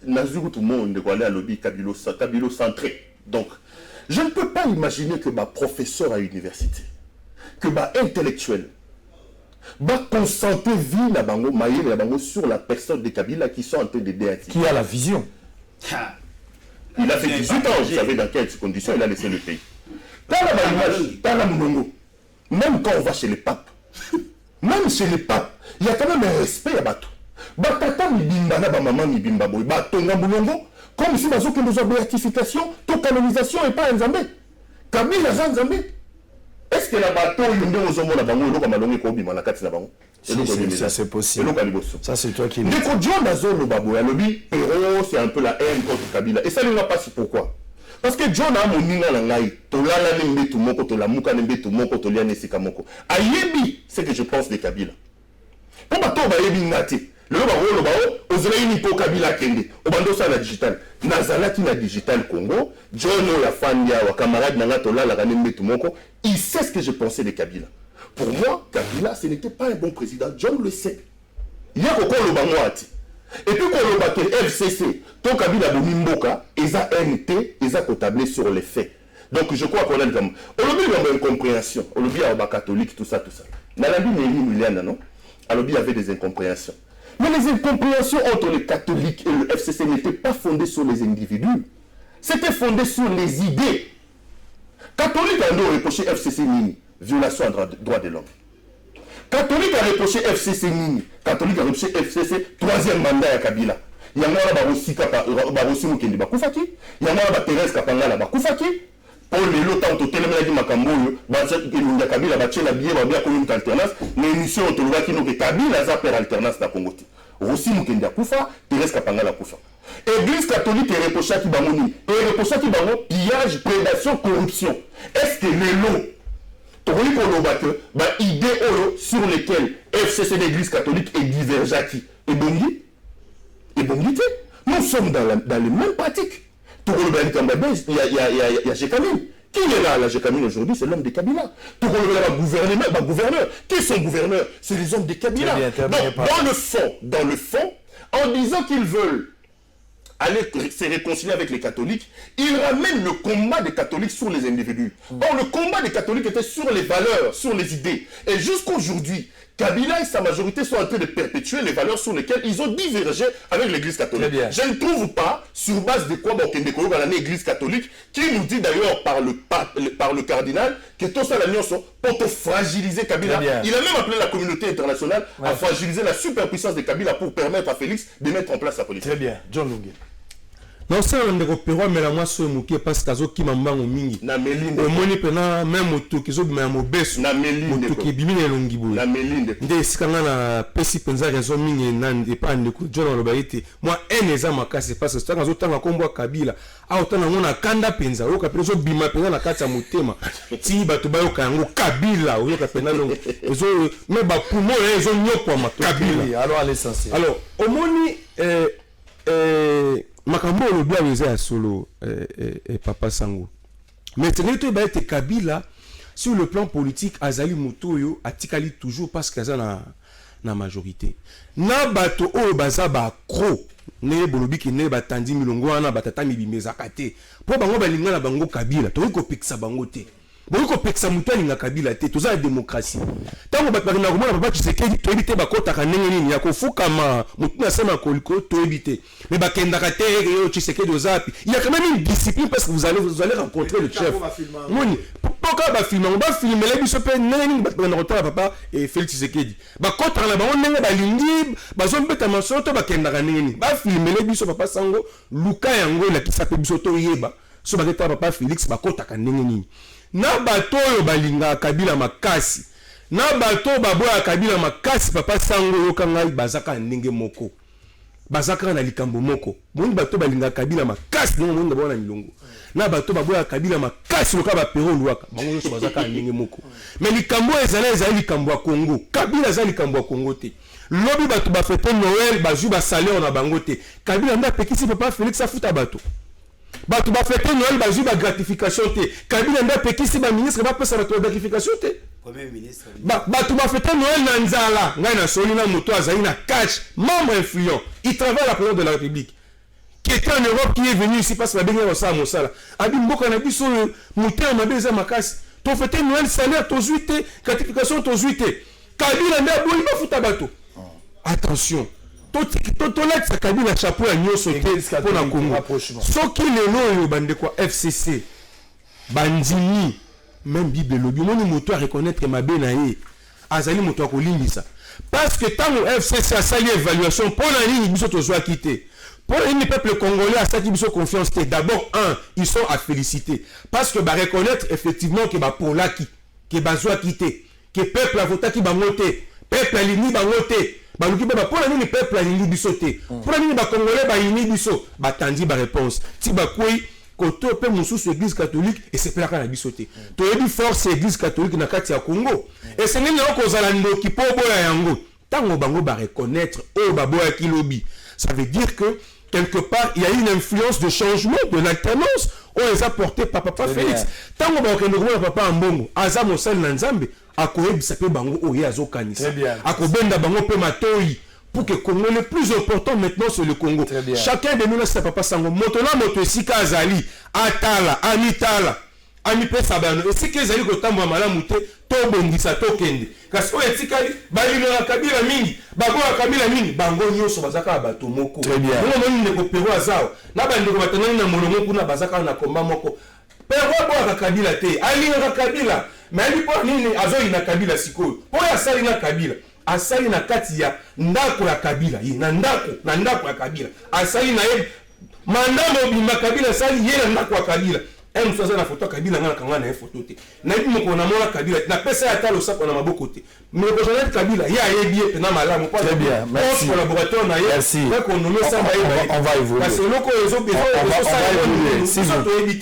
nazuku tout le monde de quoi aller à lobby Kabilo centré. Donc je ne peux pas imaginer que ma professeur à l'université, que ma intellectuel va concentrer vie na bango maïe na bango sur la personne de Kabila qui sont en train de déattiser. Qui a la vision. Il a fait 18 ans, vous savez dans quelles conditions il a laissé le pays. Dans la image, dans la Mounongo, même quand on va chez les papes, même chez les papes, il y a quand même un respect à Bato. Batata Mibimba, na maman Mibimba boy, Batonga Moulongo, comme si dans aucune béatification, toute canonisation n'est pas un Zambé. Kabila Zan Zambé. Est-ce que la bateau il y a aux hommes la bango et malongue ko bima na kati na bango? Ça c'est possible. Ça c'est toi qui le dis. Ndeko John Nazo le babo ya lobi héros c'est un peu la haine contre Kabila et ça ne va pas si pourquoi? Parce que John a mon ninga na ngai to lala nembe tout moko to la muka nembe tout moko to liane sika moko. Ayebi c'est que je pense de Kabila. Pour bato ba yebi ngati le babo ozela ni po Kabila kende obando ça la digital nazala ki na digital Congo John ya fandia wa camarade nanga to lala nembe tout moko il sait ce que je pensais de Kabila. Pour moi, Kabila, ce n'était pas un bon président. John le sait. Il y a encore le bangoati. Et puis quand le bateau FCC, ton Kabila de Mimboka, ils ont NT, ils ont tablé sur les faits. Donc je crois qu'on a comme. On a une incompréhension. On a bien catholique, tout ça. Dans la vie, non? Alors il y avait des incompréhensions. Mais les incompréhensions entre les catholiques et le FCC n'étaient pas fondées sur les individus. C'était fondé sur les idées. Catholique a reproché FCC Nini. Violation à droit de l'homme. Catholique a reproché FCC Nini. Catholique a reproché FCC troisième mandat à Kabila. yango wana barosika barosi mokende bakufaki yango wana baterese kapangala bakufaki mpo lelo ntango totelemelaki makambo oyo elongi ya kabila batiela biye babia komi moto alternance na émission oyo tolobaki noke kabila aza pere alternance na congo te rosi mokende akufa terese kapangala akufa église catholique ereprochaki bango nini ereprochaki bango pillage prédation corruption est-ce que lelo tokoki koloba ke baidée oyo sur lesquelles FCC d'église catholique edivergeaki ebongi te nous sommes dans les mêmes pratiques tokoloba likambo il y a Jekamine. Qui est là, la Jekamine aujourd'hui? C'est l'homme de Kabila. Tout le gouverneur. Qui sont gouverneurs? C'est les hommes de Kabila. Donc, dans le fond, en disant qu'ils veulent aller se réconcilier avec les catholiques, ils ramènent le combat des catholiques sur les individus. Or, le combat des catholiques était sur les valeurs, sur les idées. Et jusqu'aujourd'hui, Kabila et sa majorité sont en train de perpétuer les valeurs sur lesquelles ils ont divergé avec l'église catholique. Je ne trouve pas, sur base de quoi l'église catholique, qui nous dit d'ailleurs par le cardinal que tout ça la sont pour fragiliser Kabila. Il a même appelé la communauté internationale à fragiliser la superpuissance de Kabila pour permettre à Félix de mettre en place sa politique. Très bien. John Lungi. Non, c'est un des Pérou, mais la moi, c'est un mouké parce que qui m'a manqué mingi. Na melinde. Au moni pena même auto qui sont mais mon besso. Na melinde. Auto qui bimine longi boy. Na melinde. Nde sikanga na pesi penza raison mingi na pas ne ko John lo baité. Moi un eza makasi parce que tanga zotanga kombo Kabila. A otana ngona kanda penza. O ka preso bima penza na kati ya motema. Ti bato bayo kango Kabila. O ka pena longo. Ezo mais ba pumo ezo nyokwa ma Kabila. Alors à l'essentiel. Alors au moni makambo le bien à solo et papa Sango mais c'est que ba Kabila sur le plan politique azali motoyo atikali toujours parce que na majorité na bato o baza ba cro ne bolobi ki ne batandi milongo wana batata mibimeza kate po bango balinga na bango Kabila to ko pekisa bango te bon ko pekisa mutani na Kabila te to za démocratie tango bat bakina komona papa Tshisekedi to ebite bakota ka ndenge nini ya kofuka ma mutu na sema koliko to ebite mais bakenda ka te yo Tshisekedi ozapi il y a quand même une discipline parce que vous allez rencontrer le chef moni pourquoi ba filmer les biso pe ndenge bat bakina kota papa et Félix Tshisekedi bakota na bango ndenge balingi bazombeta masoto bakenda ka ndenge nini ba filmer les biso papa Sango luka yango la kisape biso to yeba so baketa papa Félix bakota ka ndenge nini na bato yo balinga Kabila makasi na bato baboya Kabila makasi papa Sango yokanga bazaka ndenge moko bazaka na likambo moko moni bato balinga Kabila makasi ndenge moni babona milongo na bato baboya Kabila makasi loka ba pero luaka bango nyonso bazaka ndenge moko mais likambo ezali likambo ya Congo Kabila ezali likambo ya Congo te lobi bato ba fête Noël bazu ba salaire na bango te Kabila nda pekisi papa Félix afuta bato bato ba fête Noël bazu ba gratification te Kabila nda pekisi ba ministre ba pesa bato gratification te premier ministre bato ba fête Noël na nzala ngai na soli na moto azali na cash membre influent il travaille à la présidence de la République qui était en Europe qui est venu ici parce que la benga ça mosala abi mboka na biso moteur mabeza makasi to fête Noël salaire to zuite gratification to zuite Kabila nda boli ba futa bato attention to lettre sa Kabila chapeau ya nyoso te pour na Congo soki lelo yo bande kwa FCC bandini même Bible lobi moni moto à reconnaître mabe na ye azali moto a kolimbisa parce que tant FCC a sali évaluation pour la ligne biso to soit quitté pour le peuple congolais a sali biso confiance te d'abord ils sont à féliciter parce que ba reconnaître effectivement que ba polaki que ba soit quitté que peuple a voté qui ba monter peuple a lini ba monter baluki ba pour la nini peuple a lini biso te pour la nini ba congolais ba lini biso ba tandi ba réponse ti ba koi koto pe mususu église catholique et c'est plaka na biso te to yebi force église catholique na kati ya Congo et c'est nini ko zala ndoki po boya yango tango bango ba reconnaître o ba boya kilobi ça veut dire que quelque part il y a une influence de changement de l'alternance on les a porté par papa Félix tango ba okendo ko papa Mbongo aza mosali na Nzambe akoyebisa pe bango oye azokanisa akobenda bango pe matoi pour que Congo le plus important maintenant c'est le Congo. Chacun de nous c'est papa Sango motona moto esika azali atala amitala amipe sabano esika ezali kotambo malamu te to bongisa to kende kasi o etikali balina Kabila mingi bago Kabila mingi bango nyoso bazaka bato moko ngo moni ne ko pero azao na bande ko batana na molongo kuna bazaka na komba moko pero bo Kabila te ali na Kabila mais ali po nini azo ina Kabila sikoyo po ya sali na Kabila asali na kati ya ndako ya Kabila ye na ndako ya Kabila asali na ye mandamo bima Kabila asali ye na ndako ya Kabila M soit na photo Kabila ngana kanga na photo te na yebi moko na mona Kabila na pesa ya talo sako na maboko te mais le personnel Kabila ya yebi pe na malamu pas bien merci collaborateur na ye qu'on nomme ça on va évoluer parce que loko ezo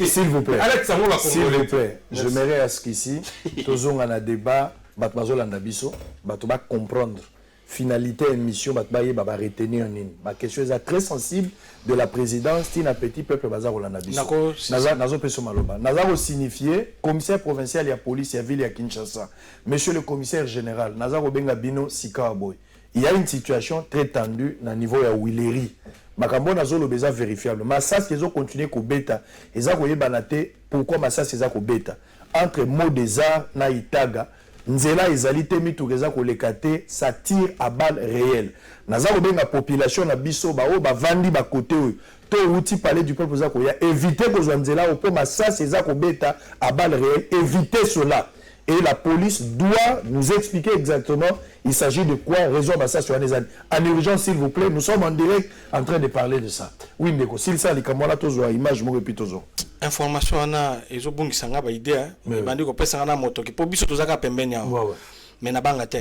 s'il vous plaît j'aimerais à ce qu'ici tozonga na débat bato landa biso bato ba comprendre finalité émission bato ba yeba ba retenir nini ba question est très sensible de la présidence tina petit peuple baza kolanda biso nazo peso maloba nazo signifier commissaire provincial ya police ya ville ya Kinshasa monsieur le commissaire général nazo benga bino Sikaboy il y a une situation très tendue na niveau ya Willery makambo nazo lo beza vérifiable masas kezo continuer ko beta eza ko yebana te pourquoi masas eza ko beta entre mots des arts na itaga nzela ezali te mitukeza koleka te ça tire à balles réelles naza kobenga population na biso bao bavandi ba côté oyo to uti parler du peuple za koya éviter kozwa nzela opo masasi eza kobeta à balles réelles éviter cela et la police doit nous expliquer exactement il s'agit de quoi raison masasi en urgence s'il vous plaît nous sommes en direct en train de parler de ça oui ndeko s'il ça likamona tozwa image mo repitozo information ana ezobungisa nga ba idée bandi ko pesa nga na moto ki po biso tozaka pembeni awo mais na banga te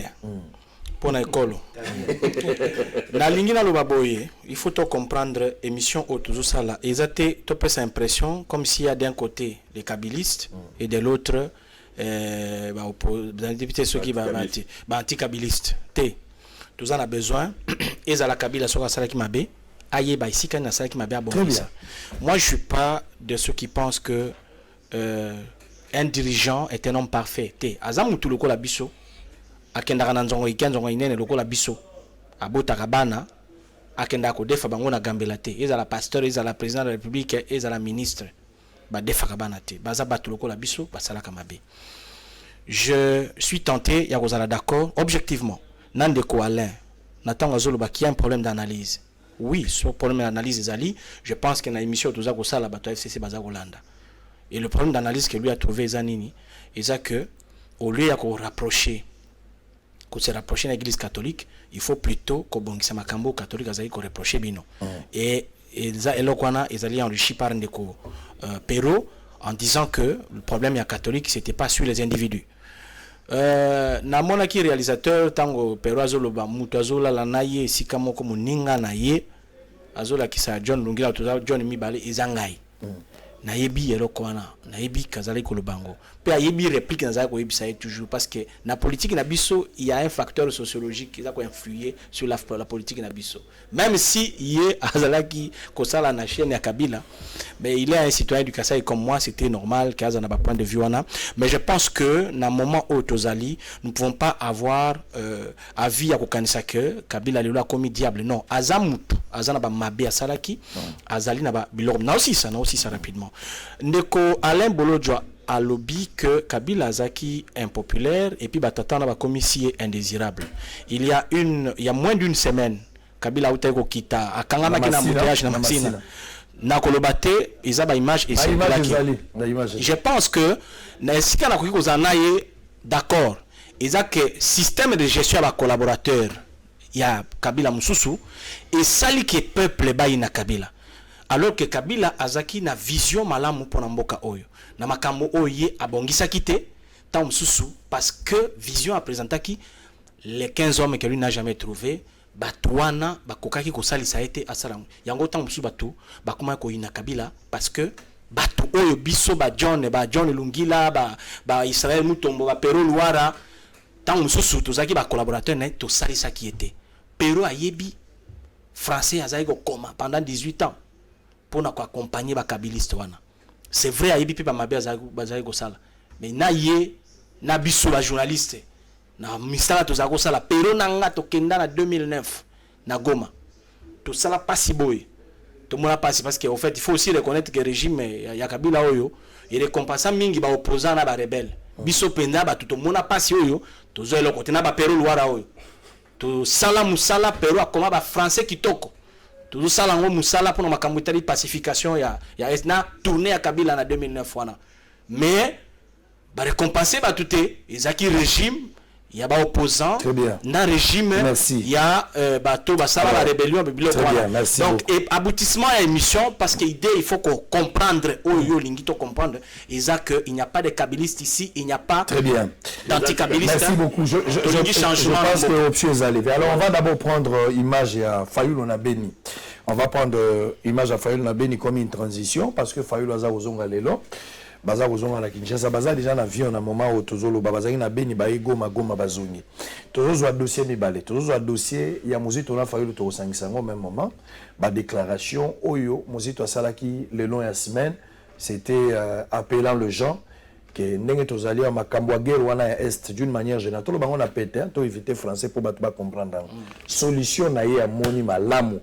pona ekolo na lingi na loba boye il faut to comprendre émission autozo sala ezate to pesa impression comme s'il y a d'un côté les kabilistes et de l'autre député ceux qui va anti-kabiliste te tous en a besoin et à la Kabila sur la qui mabe aye ba ici quand na sala qui mabe bon moi je suis pas de ceux qui pensent que un dirigeant est un homme parfait te azamu tout le ko la biso akenda kana nzongo ikanzongo inene le ko la biso abota kabana akenda ko defa bango na gambela te et à la pasteur et à la président de la République et à la ministre ba defa kabana te baza batu le ko la biso basala kamabe. Je suis tenté ya kozala d'accord objectivement Nandeko Alain Nathan Azolo ba qui a un problème d'analyse. Oui, ce problème d'analyse ezali, je pense que na émission toza ko sala bato FCC baza kolanda. Et le problème d'analyse que lui a trouvé zanini, c'est que au lieu ya ko rapprocher ko se rapprocher na l'église catholique, il faut plutôt ko bongisa makambo catholique azali ko reprocher bino. Et eza elokwana ezali enrichi par ndeko Pero en disant que le problème catholique c'était pas sur les individus. Na mona ki réalisateur tango Pero azoloba mutu azola la naye sika moko moninga na ye azola kisa John Lungila toza John Mibale ezangai na yebi eloko wana na yebi kazali kolobango pe ayebi réplique na ko yebisa toujours parce que na politique na biso il y a un facteur sociologique qui va influer sur la politique na biso même si yé azalaki kosala na chaîne ya Kabila mais il est un citoyen du Kasaï comme moi c'était normal qu'aza na ba point de vue wana mais je pense que na moment où tozali nous ne pouvons pas avoir avis ya kokanisa que Kabila lelo a commis diable non azamutu azana ba mabe asalaki azali na ba biloko na aussi ça rapidement ndeko Alain Bolodjo a lobby que Kabila Zaki impopulaire et puis batata na ba commissaire indésirable. Il y a moins d'une semaine Kabila Outeko kita akanga makina moutage na Maxina na kolobate ezaba image et je pense que na sika na kokiko zanaye d'accord ezake système de gestion ba collaborateur ya Kabila mususu et sali que peuple bayi na Kabila alors que Kabila azaki na vision malamu pona mboka oyo na makambo oye abongisa kite tant mususu parce que vision a présentaki les 15 hommes que lui n'a jamais trouvé batwana bakokaki ko salisa été asalamu yango tant mususu batu bakoma ko ina Kabila parce que batu oyo biso ba John Lungila ba Israël Mutombo ba Pero Luara tant mususu tozaki ba collaborateur na to salisa qui était Pero ayebi français azaki ko koma pendant 18 ans pour accompagner ba kabiliste wana c'est vrai ayebi pe ba mabe azaki ko sala mais na ye na biso ba journaliste na misala tozaki ko sala Pero nanga to kenda na 2009 na Goma to sala pasi boy to mona pasi parce que en fait il faut aussi reconnaître que le régime ya Kabila oyo il récompense mingi ba opposant na ba rebelle biso penda ba to mona pasi oyo to zo eloko te na ba Pero Luara oyo to sala musala Pero akoma ba français kitoko tout ça là musala pour makambo itali pacification ya esna tourner à Kabila en 2009 wana mais ba récompenser ba touté ezaki régime il y a des opposants dans le régime, il y a la rébellion. Donc, et aboutissement à l'émission, parce qu'il faut qu'on comprendre, qu'il n'y a pas de kabylistes ici, il n'y a pas d'anticabilistes. Merci beaucoup. Je pense que l'option est arrivée. Alors, on va d'abord prendre image à Fayulu Nabeni. On va prendre image à Fayulu Nabeni comme une transition, parce que Fayulu Aza Ozonga Lelo. Baza kozonga na Kinshasa baza déjà na avion na moment où tozolo bazaki na beni ba goma bazongi tozozwa dossier mibale tozozwa dossier ya mozito na Fayulu to sangisango même moment ba déclaration oyo mozito asalaki le long ya semaine c'était appelant le gens que ndenge tozali ya makambo ya guerre wana ya est d'une manière générale to bango na pété to éviter français pour bato ba comprendre solution na ye ya moni malamu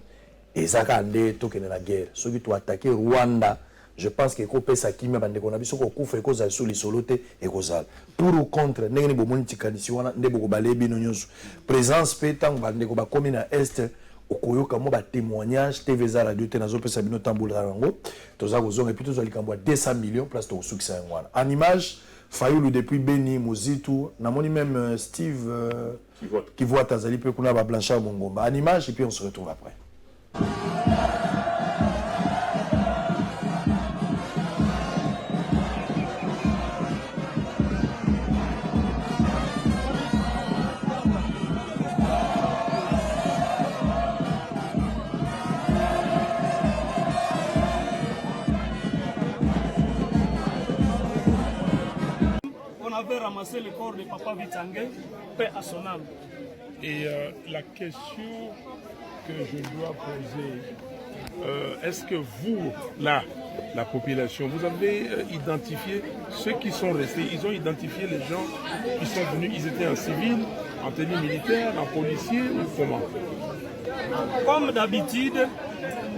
ezaka nde to kene na guerre soki to attaquer Rwanda. Je pense que les gens qui ont été pour ou contre, présence pétant, comme à est, au témoignage, TV Radio, et puis 200 millions place au succès. En image, Fayulu depuis Beni, Mozitu, même Steve qui voit Tazali, peut qu'on a Blanchard Mongomba. En image, et puis on se retrouve après. Ramasser le corps de Papa Vitangé, paix à son âme. Et la question que je dois poser, est-ce que vous, là, la population, vous avez identifié ceux qui sont restés, ils ont identifié les gens qui sont venus, ils étaient en civil, en tenue militaire, en policier ou comment? Comme d'habitude,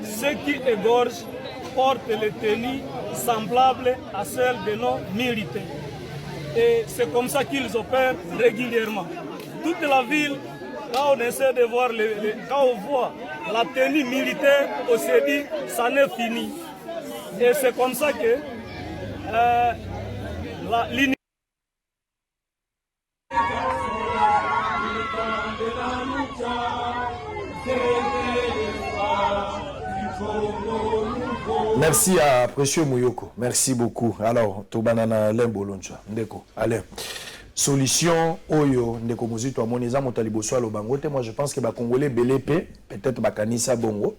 ceux qui égorgent portent les tenues semblables à celles de nos militaires. Et c'est comme ça qu'ils opèrent régulièrement. Toute la ville, quand on essaie de voir, quand on voit la tenue militaire, on se dit ça n'est fini. Et c'est comme ça que l'unité. Merci à Précieux Mouyoko. Merci beaucoup. Alors, Tobanana Lemboloncha. Ndeko. Allez. Solution, Oyo, Ndeko Mozito, Amoniza, Motaliboso, Alobangote. Moi, je pense que les Congolais, BLP, peut-être Bakanisa Bongo.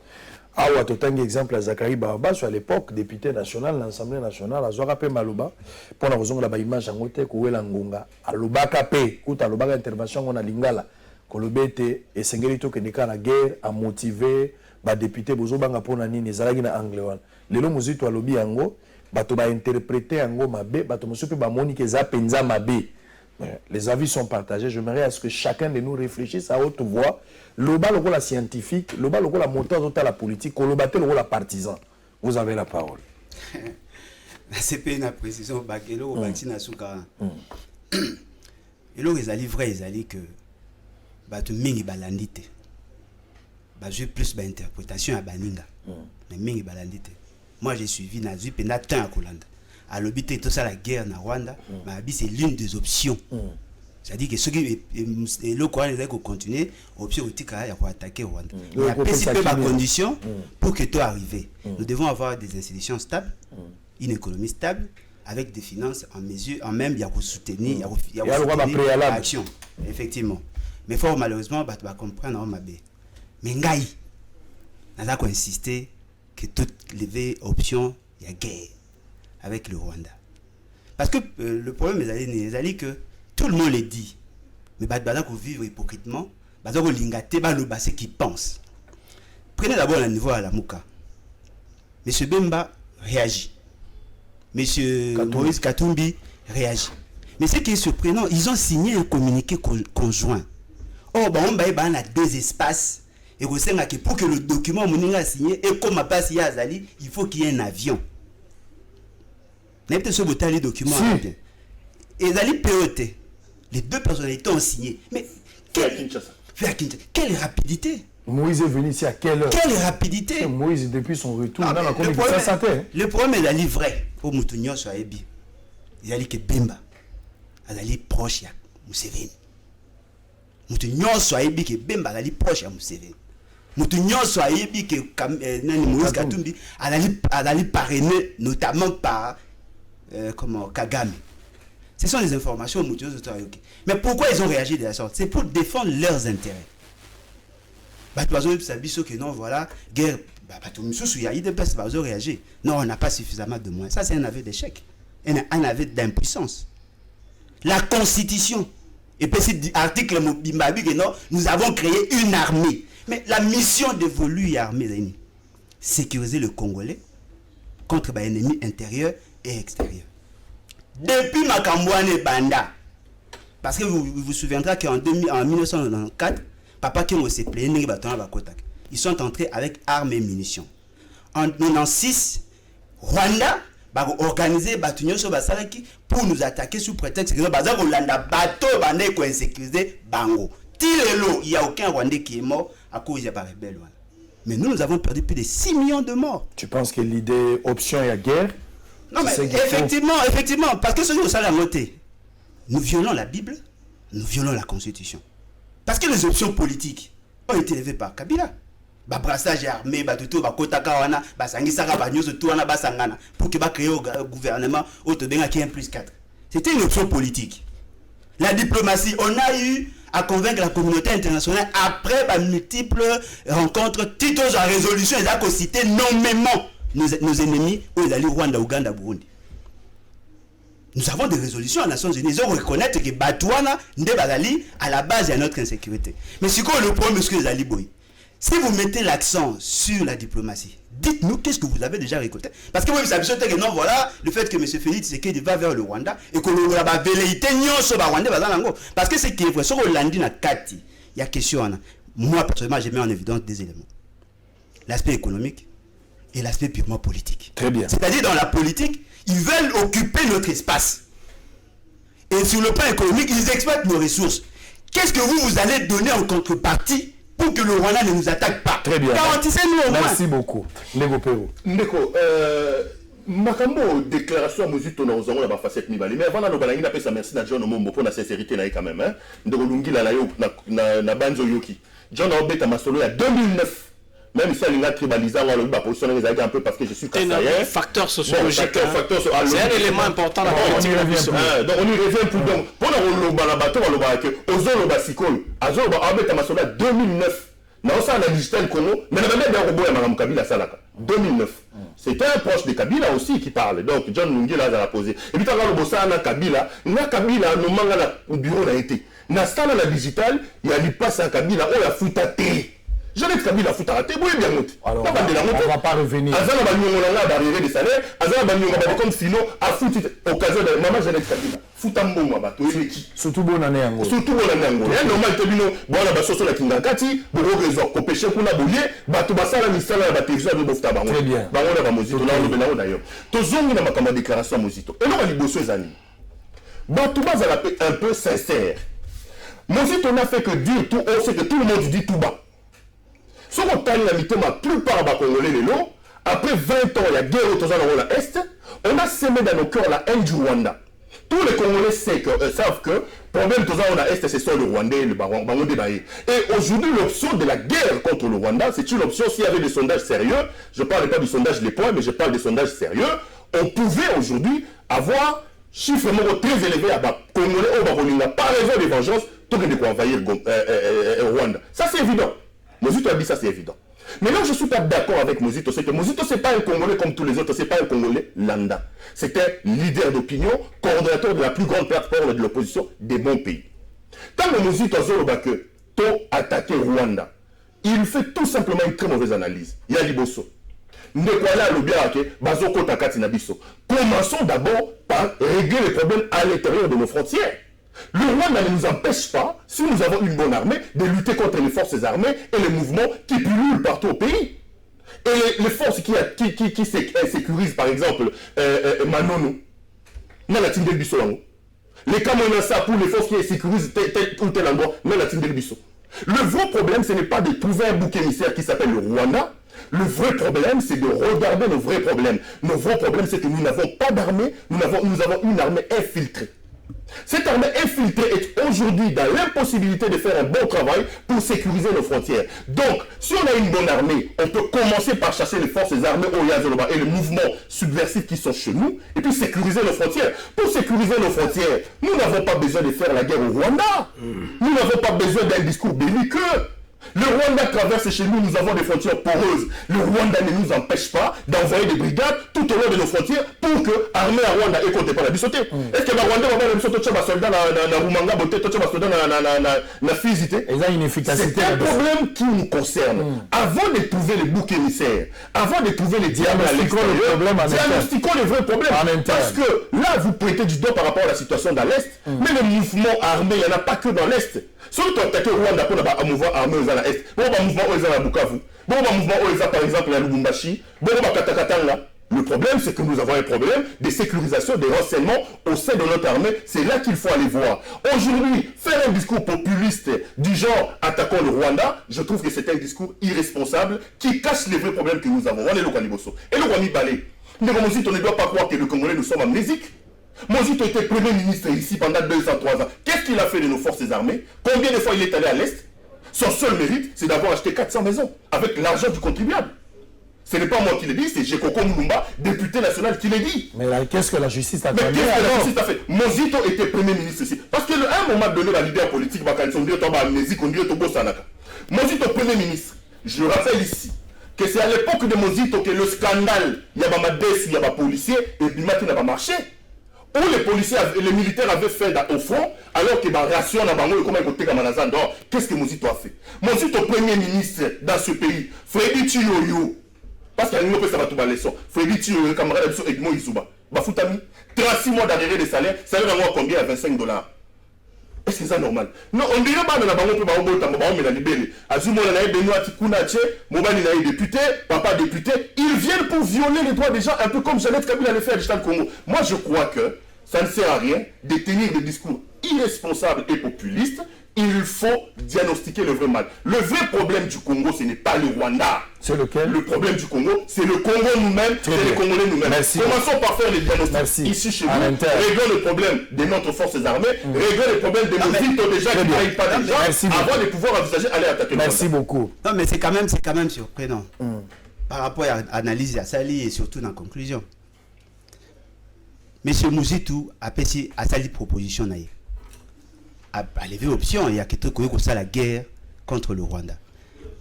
Awa, Totangi, exemple, à Zachary Barba, sur à l'époque, député national, l'Assemblée nationale, à Zorape Malouba, pour la raison de la image, en Gote, Kouela Ngonga. Aluba Kapé, Kouta Aluba intervention, on a Lingala. Kolobete, et Sengelito, que Nika la guerre, a motivé. Ba député bozo banga pona nini ezalaki na anglais wana lelo mozito alobi yango bato ba interpréter yango mabe bato mosusu pe ba moni ke za penza mabe. Les avis sont partagés. J'aimerais à ce que chacun de nous réfléchisse à haute voix. Loba le rôle scientifique, loba le rôle moteur de la politique, loba le rôle partisan. Vous avez la parole. C'est pas une précision bakelo au bakina suka. Et là ils allaient vrai, ils allaient que bato mingi balandite. J'ai plus d'interprétation à Baninga. Mais mingi balandite. Moi j'ai suivi Nazi pendant temps à Kolanda. À l'obité tout ça la guerre na Rwanda, c'est l'une des options. C'est-à-dire que ceux qui le Coran ils doivent continuer option tika ya pour attaquer Rwanda. Il y a principal ma condition pour que tout arrive. Nous devons avoir des institutions stables, une économie stable avec des finances en mesure en même il y a pour soutenir, il y a l'action effectivement. Mais fort malheureusement bah tu vas comprendre en mabé. Mais ngai n'a pas insisté que toute levée option il y a guerre avec le Rwanda. Parce que le problème est que tout le monde le dit. Mais il faut vivre hypocritement. Il faut que ce qu'ils pensent. Prenez d'abord le niveau à la Mouka. M. Bemba réagit. M. Moïse Katumbi réagit. Mais ce qui est surprenant, ils ont signé un communiqué conjoint. Oh, on a deux espaces. Et pour que le document soit signé, et comme il faut qu'il y ait un avion. N'importe ce bouton les documents. Et les POT, les deux personnalités ont signé. Mais quelle rapidité! Moïse est venu ici à quelle heure? Quelle rapidité! Moïse, depuis son retour, le problème est d'aller vrai. Pour Moutounion sur Ebi. Il a dit que Bemba, il est proche de Museveni. mutu nyonso ayebi ke Bemba azali proche ya Museveni. Mutu nyonso ayebi ke Moïse Katumbi azali parrainé notamment par Kagame. Ce sont des informations mutu nyonso ayoki. Mais pourquoi ils ont réagi de la sorte? C'est pour défendre leurs intérêts. Que non, voilà, guerre, il y a des personnes qui ont réagi. Non, on n'a pas suffisamment de moyens. Ça, c'est un aveu d'échec, un aveu d'impuissance. La Constitution, et puis cet article, nous avons créé une armée. Mais la mission dévolue à l'armée, sécuriser le Congolais contre les ennemis intérieurs et extérieurs. Depuis Makambouane Banda, parce que vous vous souviendrez qu'en 1994, Papa qui s'est plaigné, ils sont entrés avec armes et munitions. En 1996, Rwanda a organisé pour nous attaquer sous prétexte que nous avons bateau insécurisé Bango. Il n'y a aucun Rwandais qui est mort à cause de la rebelle. Mais nous avons perdu plus de 6 millions de morts. Tu penses que l'idée option est la guerre? Non, mais effectivement, parce que ce que nous allons noter, nous violons la Bible, nous violons la Constitution. Parce que les options politiques ont été élevées par Kabila. Brassage armé, tout, Kotakawana, Sangisara, Bagnos, tout, Basangana, pour que créer un gouvernement Otobenga qui est 1+4. C'était une option politique. La diplomatie, on a eu à convaincre la communauté internationale après multiples rencontres. Tito à résolution, ils ont cité nommément nos ennemis, aux alliés Rwanda, Ouganda, Burundi. Nous avons des résolutions aux Nations Unies. Ils ont reconnaître que Batouana, Ndebazali, à la base de notre insécurité. Mais c'est quoi le problème, monsieur les Aliboy? Si vous mettez l'accent sur la diplomatie, dites-nous qu'est-ce que vous avez déjà récolté. Parce que vous savez que non, voilà, le fait que M. Félix Tshisekedi va vers le Rwanda et que le Rwanda va velléité sur le Rwanda. Parce que c'est qui est vrai. Sur le Landi na Kati, il y a question. Moi, personnellement, j'ai mis en évidence des éléments. L'aspect économique et l'aspect purement politique. Très bien. C'est-à-dire, dans la politique, ils veulent occuper notre espace. Et sur le plan économique, ils exploitent nos ressources. Qu'est-ce que vous allez donner en contrepartie pour que le Rwanda ne nous attaque pas? Très bien. Garantissez-nous au moins. Merci beaucoup. Ndeko Pero. Ndeko, makambo déclaration Mozito na ozango na ba facette mibali. Mais avant na lobalangi na pesa merci na John Omombo pour la sincérité na quand même hein. Ndeko Lungila na yo na banzo yoki. John Obeta Masolo ya 2009. Même si elle a tribalisé, on va positionner les un peu parce que je suis un facteur sociologique. C'est un élément important dans la politique. Donc on y revient plus. Donc pour le bateau, on va que Ozolo Basikol, Azolo Abeta Masola 2009. Non, ça on a digital Congo, mais on a même des robots à Mme Kabila Salaka. 2009. C'était un proche de Kabila aussi qui parle. Donc John Lungila a posé. Et puis tu as le bossa na Kabila, nous manga au bureau n'a été. Na sala la digital, il y a du passe à Kabila, on la fout à thé. Je n'ai pas Kabila fout à thé, vous bien monté. Alors on va pas revenir. Azana Banyonga d'arriver des salaires, Azana Banyonga comme Filo a foutu occasion de maman Jeannette Kabila. Fout à Mbongo bato eleki. Surtout bonne année Ango. Surtout bonne année Ango. Et normal te bino bona basoso la kingakati, boro réseau ko pêcher kuna boulier, bato basala misala ba télévision de bofta bango. Très bien. Bango na ba Mozito na lo benao d'ailleurs. Tozongi na makamba déclaration Mozito. Et non ba liboso ezani. Bato bazala un peu sincère. Mozito n'a fait que dire tout haut, c'est que tout le monde dit tout bas. Si on parle de la plupart des Congolais, après 20 ans, il y a guerre autour de la Est, on a semé dans nos cœurs la haine du Rwanda. Tous les Congolais savent que le problème autour de la Est, c'est sur le Rwandais, le Bango débaillé. Et aujourd'hui, l'option de la guerre contre le Rwanda, c'est une option, s'il y avait des sondages sérieux, je ne parle pas du sondage Les Points, mais je parle des sondages sérieux, on pouvait aujourd'hui avoir chiffre très élevé à Congolais au Barolinga, par raison de vengeance, tout le monde peut envahir Rwanda. Ça, c'est évident. Mozito a dit ça, c'est évident. Mais là, je ne suis pas d'accord avec Mozito. C'est que Mozito, ce n'est pas un Congolais comme tous les autres. Ce n'est pas un Congolais lambda. C'est un leader d'opinion, coordonnateur de la plus grande plateforme de l'opposition des bons pays. Quand le Mozito a attaqué Rwanda, il fait tout simplement une très mauvaise analyse. Il y a Liboso. Commençons d'abord par régler les problèmes à l'intérieur de nos frontières. Le Rwanda ne nous empêche pas, si nous avons une bonne armée, de lutter contre les forces armées et les mouvements qui pullulent partout au pays. Et les forces qui sécurisent, par exemple, Manono, les Kamonasa pour les forces qui sécurisent tel ou tel endroit, le vrai problème, ce n'est pas de trouver un bouc émissaire qui s'appelle le Rwanda. Le vrai problème, c'est de regarder nos vrais problèmes. Nos vrais problèmes, c'est que nous n'avons pas d'armée, nous avons une armée infiltrée. Cette armée infiltrée est aujourd'hui dans l'impossibilité de faire un bon travail pour sécuriser nos frontières. Donc, si on a une bonne armée, on peut commencer par chasser les forces armées Oyazoloba et les mouvements subversifs qui sont chez nous, et puis sécuriser nos frontières. Pour sécuriser nos frontières, nous n'avons pas besoin de faire la guerre au Rwanda. Nous n'avons pas besoin d'un discours belliqueux. Le Rwanda traverse chez nous, nous avons des frontières poreuses. Le Rwanda ne nous empêche pas d'envoyer des brigades tout au long de nos frontières pour que l'armée à Rwanda ait compté par la bisoté. Est-ce que le Rwanda va faire des soldats dans Rumanga, dans Fizité? C'est un problème qui nous concerne. Avant de trouver les boucs émissaires, avant de trouver les diables à l'extérieur, diagnostiquons les vrais problèmes. Parce que là, vous prêtez du doigt par rapport à la situation dans l'Est, mais le mouvement armé, il n'y en a pas que dans l'Est. Si on attaque le Rwanda pour un mouvement armé aux l'Est, bon, un mouvement aux à Bukavu, bon, un mouvement aux par exemple à Lubumbashi, bon, à Katakatanga. Le problème, c'est que nous avons un problème de sécurisation des renseignements au sein de notre armée. C'est là qu'il faut aller voir. Aujourd'hui, faire un discours populiste du genre attaquons le Rwanda, je trouve que c'est un discours irresponsable qui cache les vrais problèmes que nous avons. On est le Kwaniboso. Et le Rwanda Balé. Mais comme on ne doit pas croire que le Congolais, nous sommes amnésiques. Mozito était Premier ministre ici pendant 203 ans. Qu'est-ce qu'il a fait de nos forces armées? Combien de fois il est allé à l'Est? Son seul mérite, c'est d'avoir acheté 400 maisons avec l'argent du contribuable. Ce n'est pas moi qui l'ai dit, c'est Jekoko Mulumba, député national, qui l'a dit. Mais qu'est-ce que la justice a fait? Mais qu'est-ce que la justice a fait? Mozito était Premier ministre ici. Parce qu'à un moment donné, la leader politique, Mozito Premier ministre, je rappelle ici, que c'est à l'époque de Mozito que le scandale, il y a des policiers, et puis maintenant il n'a pas marché. Où les militaires avaient fait au front, alors que la ration n'a pas qu'est-ce que Mozito a fait? Mozito, Premier ministre dans ce pays, Freddy Chiyoyo, parce qu'il y a une autre qui leçon, Freddy Chiyoyo, camarade de Edmond Izuba, Bafoutami, 36 mois d'arrêt de salaire, ça veut dire combien? À $25. Est-ce que c'est normal? Non, on dirait pas que la libéré. Azumo a Benoît Tikunache, Mobali est député, papa député, ils viennent pour violer les droits des gens, un peu comme Jeannette Kabila le fait à l'État Congo. Moi, je crois que ça ne sert à rien de tenir des discours irresponsables et populistes. Il faut diagnostiquer le vrai mal. Le vrai problème du Congo, ce n'est pas le Rwanda. C'est lequel? Le problème du Congo, c'est le Congo nous-mêmes, c'est les Congolais nous-mêmes. Commençons par faire les diagnostics ici chez nous. Réglons le problème de notre forces armées, réglons le problème de nos villes déjà qui n'arrivent pas des gens avant de pouvoir envisager aller attaquer le Rwanda. Merci beaucoup. Non, mais c'est quand même surprenant. Par rapport à l'analyse à Sali et surtout dans la conclusion. Monsieur Mouzitou a passé à Sali proposition naïe. À lever option, il y a quelque chose comme ça, la guerre contre le Rwanda.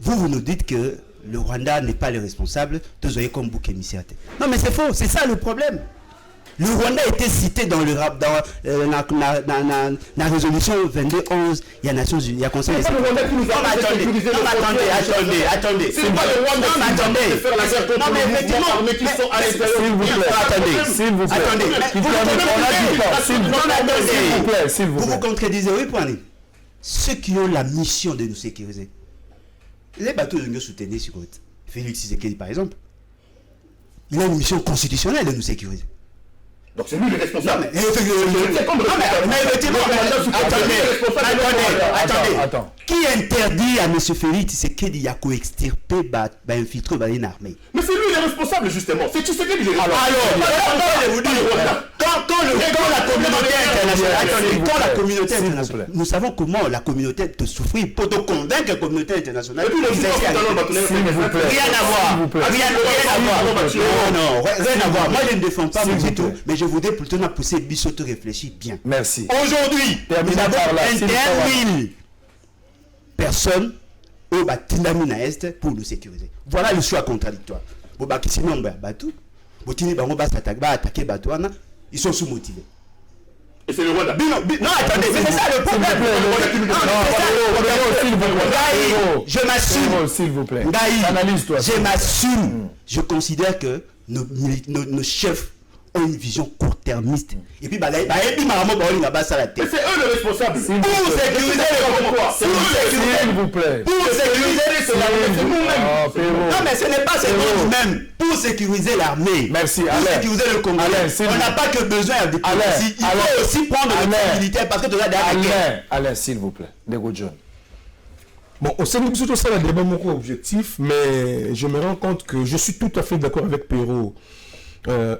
Vous nous dites que le Rwanda n'est pas le responsable, vous voyez comme bouc émissaire. Non, mais c'est faux, c'est ça le problème. Le Rwanda était cité dans la résolution 2211, il y a Nations Unies, il y a Conseil des Nations Unies. Attendez. C'est pas le Rwanda qui faire la guerre contre les mouvements armés qui sont à l'extérieur. S'il vous plaît. S'il vous plaît. Vous vous contredisez, oui, Poani. Ceux qui ont la mission de nous sécuriser, les bateaux de nous soutenir sur côte. Félix Tshisekedi, par exemple, il a une mission constitutionnelle de nous sécuriser. Donc c'est lui le responsable. Attendez. Qui interdit à M. Félix Tshisekedi de co-extirper, infiltrer une armée? Mais c'est lui le responsable justement. C'est Tshisekedi le responsable. Quand la communauté internationale, nous savons comment la communauté te souffrir pour te convaincre la communauté internationale. Rien à voir. Moi je ne défends pas Mozito, mais je voudrais plutôt pousser Bissot réfléchir bien. Merci. Aujourd'hui, nous avons 21 000 personnes au Batinami na Est pour nous sécuriser. Voilà le choix contradictoire. Ils sont sous-motivés. Et c'est le Rwanda. Non, attendez, c'est ça le problème. Je m'assume. S'il vous plaît. Analyse-toi. Je m'assume. Je considère que nos chefs ont une vision court-termiste. Et puis, mais c'est eux les responsables. Pour sécuriser le Congo. S'il vous plaît. Pour sécuriser nous-mêmes. Non, mais ce n'est pas seulement nous-mêmes. Pour sécuriser l'armée. Merci. Pour sécuriser le Congo. On n'a pas que besoin de diplomatie. Il faut aussi prendre le militaire parce que tu as derrière la guerre. Alain, s'il vous plaît. Nego John. Bon, au sein de tout ça, le débat mon objectif, mais je me rends compte que je suis tout à fait d'accord avec Perrault.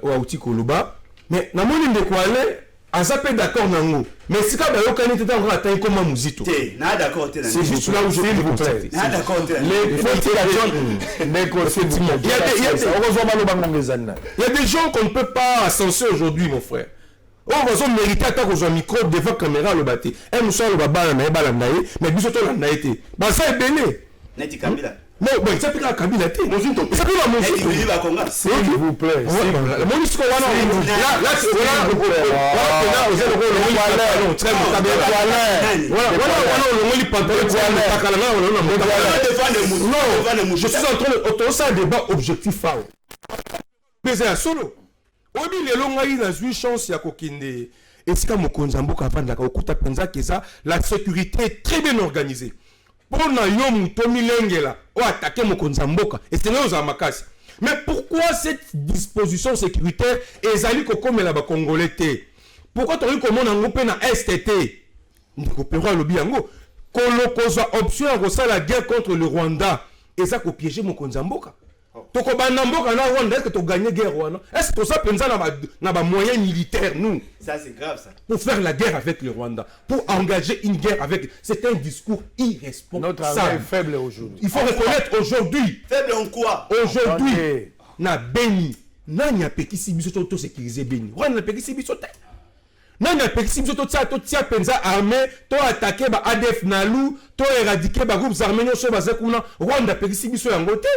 Ouauti Koloba, mais na moni de quoi aller Azape d'accord nango. Mais si quand on a été encore atteint comme un musito. D'accord. C'est juste là où je vous plaît. D'accord. Les motivations. Il y a des gens qu'on ne peut pas censurer aujourd'hui, mon frère. On va mériter à cause d'un micro devant la caméra le bâti. Et nous sommes le bas mais nous sommes là été. Bah ça est béné. Neti Kabila. Non, mais ça peut être Kabila. Ça peut être mon s'il vous plaît. Je suis en train de débat objectif. Mais c'est un solo. Obi lelo ngai na zui chance ya kokende esika mokonzi mboka avandaka okuta penza keza la sécurité est très bien organisée. Pour na yo muto milengela o attaquer mokonzi mboka et c'est là makasi. Mais pourquoi cette disposition sécuritaire ezali kokomela ba congolais te? Pourquoi tu komona ngopé na STT? Ndiko pero lobi yango kolokoza option ya kosala la guerre contre le Rwanda et ça ko piéger mokonzi mboka. Toko banamboka na Rwanda, est-ce que tu gagné guerre Rwanda? Est-ce que ça pensa na ba moyens militaires nous? Ça c'est grave ça. Pour faire la guerre avec le Rwanda, pour engager une guerre avec, c'est un discours irresponsable. Notre armée est faible aujourd'hui. Il faut reconnaître aujourd'hui. Faible en quoi? Aujourd'hui, na Beni, nanya pekisi biso to sécuriser Beni. Rwanda pekisi biso te. Nanya pekisi biso to tia penza armée, to attaquer ba ADF Nalu, to éradiquer ba groupes armés so bazekuna. Rwanda pekisi biso yango te.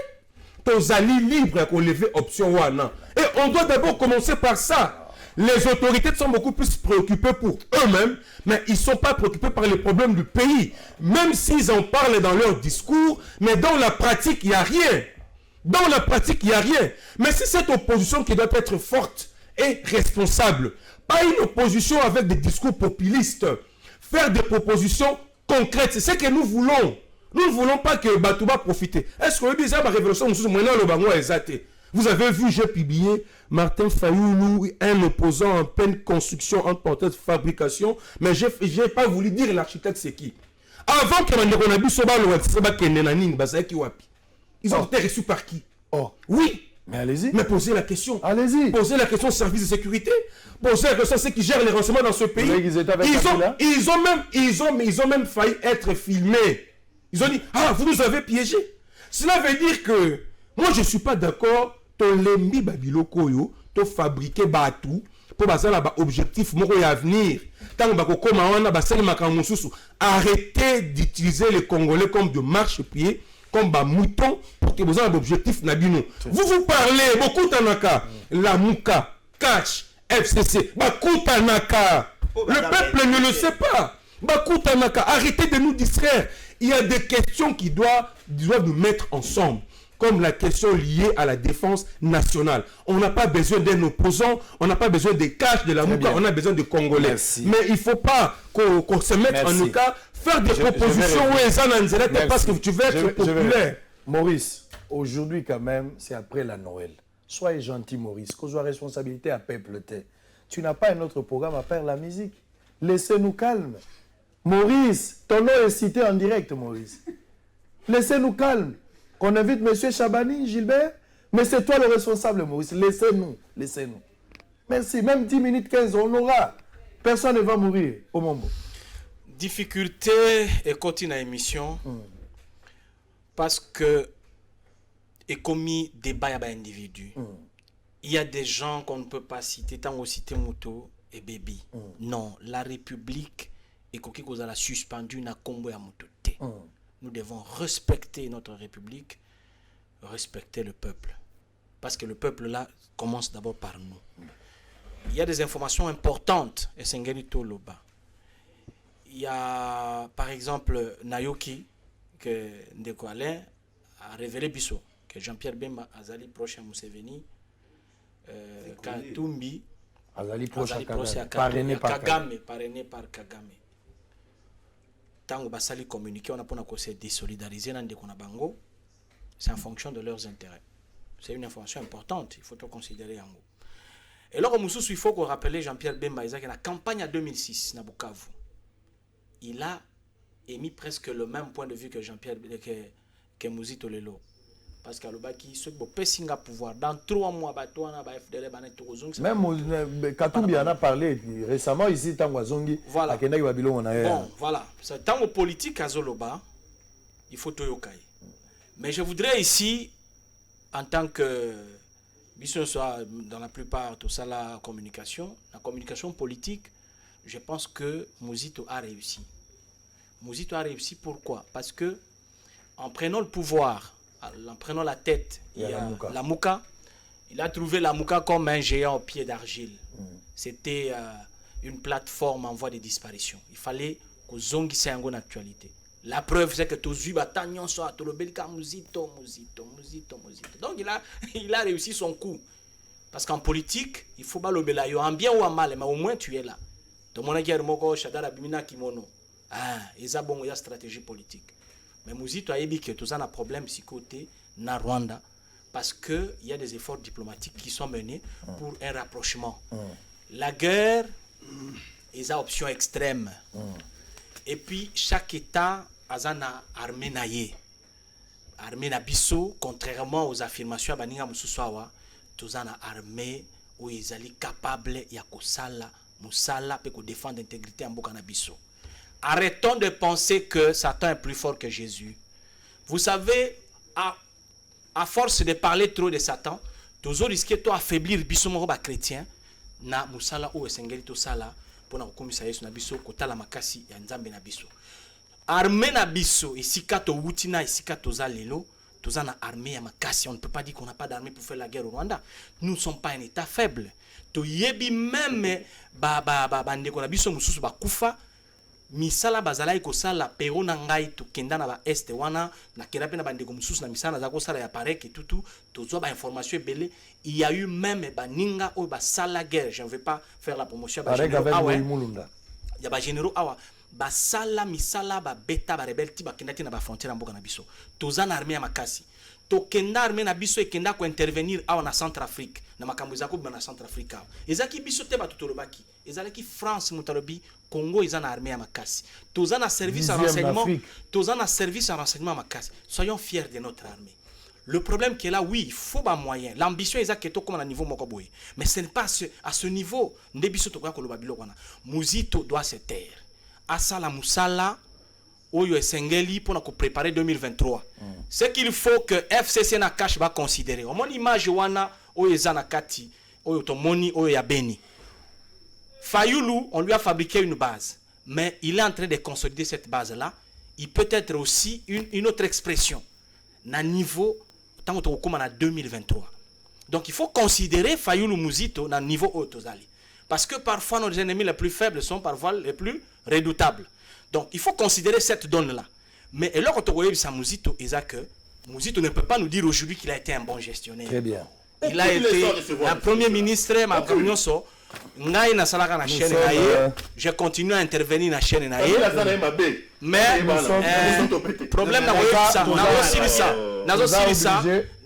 Tozali libre pour lever option wana. Et on doit d'abord commencer par ça. Les autorités sont beaucoup plus préoccupées pour eux-mêmes, mais ils ne sont pas préoccupés par les problèmes du pays. Même s'ils en parlent dans leur discours, mais dans la pratique, il n'y a rien. Dans la pratique, il n'y a rien. Mais c'est cette opposition qui doit être forte et responsable. Pas une opposition avec des discours populistes. Faire des propositions concrètes, c'est ce que nous voulons. Nous ne voulons pas que Batouba profite. Est-ce que vous avez la révolution? Vous avez vu, j'ai publié Martin Fayoulou, un opposant en pleine construction, en portée de fabrication, mais je n'ai pas voulu dire l'architecte c'est qui. Avant que ils ont été reçus par qui? Oui. Mais allez-y. Mais posez la question. Allez-y. Posez la question au service de sécurité. Posez la question à ceux qui gèrent les renseignements dans ce pays. Ils ont même failli être filmés. Ils ont dit, ah, vous nous avez piégés. Cela veut dire que, moi je ne suis pas d'accord, tolembi babiloko yo, to fabriquer batou, pour baser là objectif moko ya avenir. Tant bako koma wana basali makambo susu. Arrêtez d'utiliser les Congolais comme de marche-pied, comme ba mouton pour que vous ayez un objectif nabino. Vous parlez beaucoup tanaka, la Mouka, Catch, FCC, Bakutanaka. Le peuple ne le sait pas. Bakutanaka, arrêtez de nous distraire. Il y a des questions qui doivent nous mettre ensemble, comme la question liée à la défense nationale. On n'a pas besoin d'un opposant, on n'a pas besoin des caches de la Mouka, on a besoin de Congolais. Merci. Mais il ne faut pas qu'on se mette en tout cas, faire des propositions où ils en parce que tu veux être populaire. Maurice, aujourd'hui quand même, c'est après la Noël. Soyez gentil Maurice, qu'on soit responsabilité à peuple. Tu n'as pas un autre programme à faire la musique. Laissez-nous calme. Maurice, ton nom est cité en direct, Maurice. Laissez-nous calme. Qu'on invite M. Chabani, Gilbert, mais c'est toi le responsable, Maurice. Laissez-nous, laissez-nous. Merci. Même 10 minutes, 15, on aura. Personne ne va mourir au moment. Difficulté et continue à émission parce que et commis débat à individu. Il y a des gens qu'on ne peut pas citer, tant aussi Moto et Baby. Non, la République et qu'on a suspendu na combo à Mototé. Nous devons respecter notre République, respecter le peuple. Parce que le peuple là commence d'abord par nous. Il y a des informations importantes et Sengenito Loba. Il y a par exemple Nayoki que Ndeko Alain a révélé Bisso que Jean-Pierre Bemba Azali proche à Museveni, Katumbi Azali proche à parrainé par Kagame. Tango basali communiquer on a pour se désolidariser dans Ndeko na bango, c'est en fonction de leurs intérêts. C'est une information importante, il faut tout considérer yango. Et là, il faut qu'on rappelle Jean-Pierre Bemba Isaac la campagne en 2006 na Bukavu. Il a émis presque le même point de vue que Jean-Pierre que Mouzito Lelo. parce que alobaki ceux qui peut singa pouvoir dans 3 mois batona ba FDL ba netozong. Même Katumbi en a parlé récemment ici tango zongi. Voilà. Akenda Babylon on a. Bon, voilà. C'est tango politique à Zoloba, il faut toyokai. Mais je voudrais ici en tant que Bisson soit dans la plupart tout ça la communication politique, je pense que Mouzito a réussi. Mouzito a réussi pourquoi? Parce que en prenant le pouvoir, en prenant la tête, il y a la Mouka. Il a trouvé la Mouka comme un géant au pied d'argile. C'était une plateforme en voie de disparition. Il fallait que Zongi soit en actualité. La preuve, c'est que tous Batagnon sont à Tolobelka Mouzito. Donc il a réussi son coup. Parce qu'en politique, il faut pas l'obélayo, en bien ou en mal, mais au moins tu es là. Tout le monde qui est moko Shadara Bimina Kimono. Ah, il y a une stratégie politique. Mais Mouzito a dit que tout ça a un problème ici côté na Rwanda parce qu'il y a des efforts diplomatiques qui sont menés pour un rapprochement. La guerre est une option extrême. Et puis chaque État a une armée naïe. Armée nabiso, contrairement aux affirmations de Baninga Moussoussawa, tous une armée où ils sont capables de kusala, musala, pour défendre l'intégrité en Boka Nabiso. Arrêtons de penser que Satan est plus fort que Jésus. Vous savez, à force de parler trop de Satan, toujours risquer d'affaiblir biso moko ba chrétien na musala ou esengeli to sala pour na komisa Yesu na biso kotala makasi ya Nzambe na biso. Armée na biso isika to wutina isika to zalelo toza na armée ya makasi. On ne peut pas dire qu'on n'a pas d'armée pour faire la guerre au Rwanda. Nous ne sommes pas un état faible. To yebi même ndeko na biso mususu ba kufa misala bazala ikosala pero na ngai to kenda na ba este wana na kerape na bandeko mususu na misala za kosala ya parek et tout tozo ba information ebele. Il y a eu même baninga o ba sala guerre. Je ne vais pas faire la promotion ba généraux awa. Il y a ba généraux awa ba sala misala ba beta ba rebelle ti ba kenda ti na ba frontière mboka na biso. Toza na armée ya makasi. To kenda armée na biso e kenda ko intervenir awa na Centrafrique na makambo za ko na Centrafrique. Ezaki biso te ba tutolobaki. Ezalaki France mutalobi Congo ils ont une armée à Makassi. Tous en service en renseignement. Tous en service en renseignement à Makassi. Soyons fiers de notre armée. Le problème qui est là, oui, il faut des moyens. L'ambition est à comme à niveau Mokoboy. Mais ce n'est pas à ce niveau. Mouzito doit se taire. Asala Moussala, Oyo Esengeli pour nous préparer 2023. Ce qu'il faut que FCC Nakash va considérer. Au moins, image wana Oyo Zanakati, Oyo Tomoni, Oyo Yabeni. Fayoulou, on lui a fabriqué une base, mais il est en train de consolider cette base-là. Il peut être aussi une autre expression, na niveau, tant que comme en 2023. Donc il faut considérer Fayoulou Mouzito na niveau Otozali. Parce que parfois nos ennemis les plus faibles sont parfois les plus redoutables. Donc il faut considérer cette donne-là. Mais alors quand on voit Mouzito, Mouzito ne peut pas nous dire aujourd'hui qu'il a été un bon gestionnaire. Très bien. Il a été un premier ministre, ma communion. Ngai na salaka na chaîne na ye, je continue à intervenir na chaîne na ye. Mais problème na websa,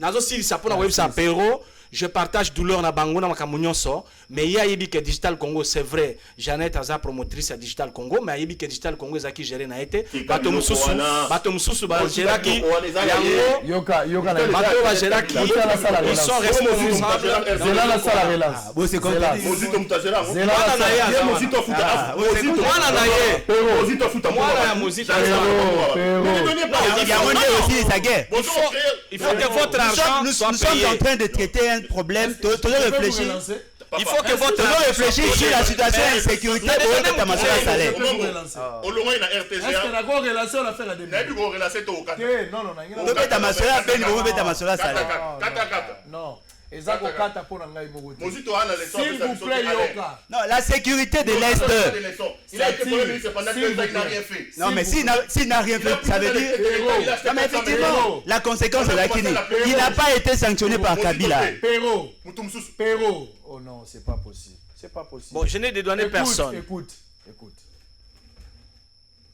nazo silisa pour na websa pero je partage douleur na bango na makambo nyonso, mais il y a yebi que Digital Congo c'est vrai, Jeannette aza promotrice à Digital Congo, mais yebi que Digital Congo ezaki gérer na été, bato mususu ba geraki yango yoka na bato ba geraki ils sont responsables zela la sala relance. Bon c'est comme Mozito mutagera. Mwana na ye Mozito futa. Mwana na ye Mozito futa. Mwana ya Mozito. Il faut que votre argent nous soit sommes payé. en train de traiter un problème. Toujours réfléchir. Il faut que votre Toujours réfléchir sur la situation d'insécurité de ta machine à salaire. On le voit na RTGA. Est-ce que la corrélation la fait la Na bi corrélation to okata. Non, non, non. Donc ta machine à peine vous mettez ta machine à salaire. Kata. Non. Ezako kata pona ngai mogo. Mozito ana les S'il vous plaît, Yoka. Non, la sécurité de l'Est. Il a été premier ministre pendant 2 ans, il n'a rien fait. Non, mais s'il n'a rien fait, ça veut dire. Non, mais effectivement, la conséquence est là qu'il il n'a pas été sanctionné par Kabila. Pero. Oh non, c'est pas possible. C'est pas possible. Bon, je n'ai dédouané personne. Écoute.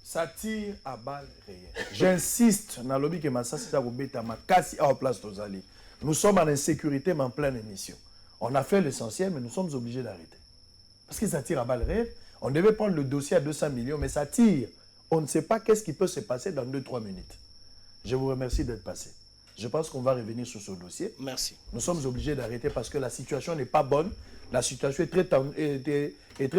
Ça tire à balles réelles. J'insiste, dans le lobby que Massa Sita Roubeta m'a cassé à la place d'Ozali. Nous sommes en insécurité, mais en pleine émission. On a fait l'essentiel, mais nous sommes obligés d'arrêter. Parce que ça tire à balles réelles. On devait prendre le dossier à 200 millions, mais ça tire. On ne sait pas qu'est-ce qui peut se passer dans 2-3 minutes. Je vous remercie d'être passé. Je pense qu'on va revenir sur ce dossier. Merci. Nous sommes obligés d'arrêter parce que la situation n'est pas bonne. La situation est très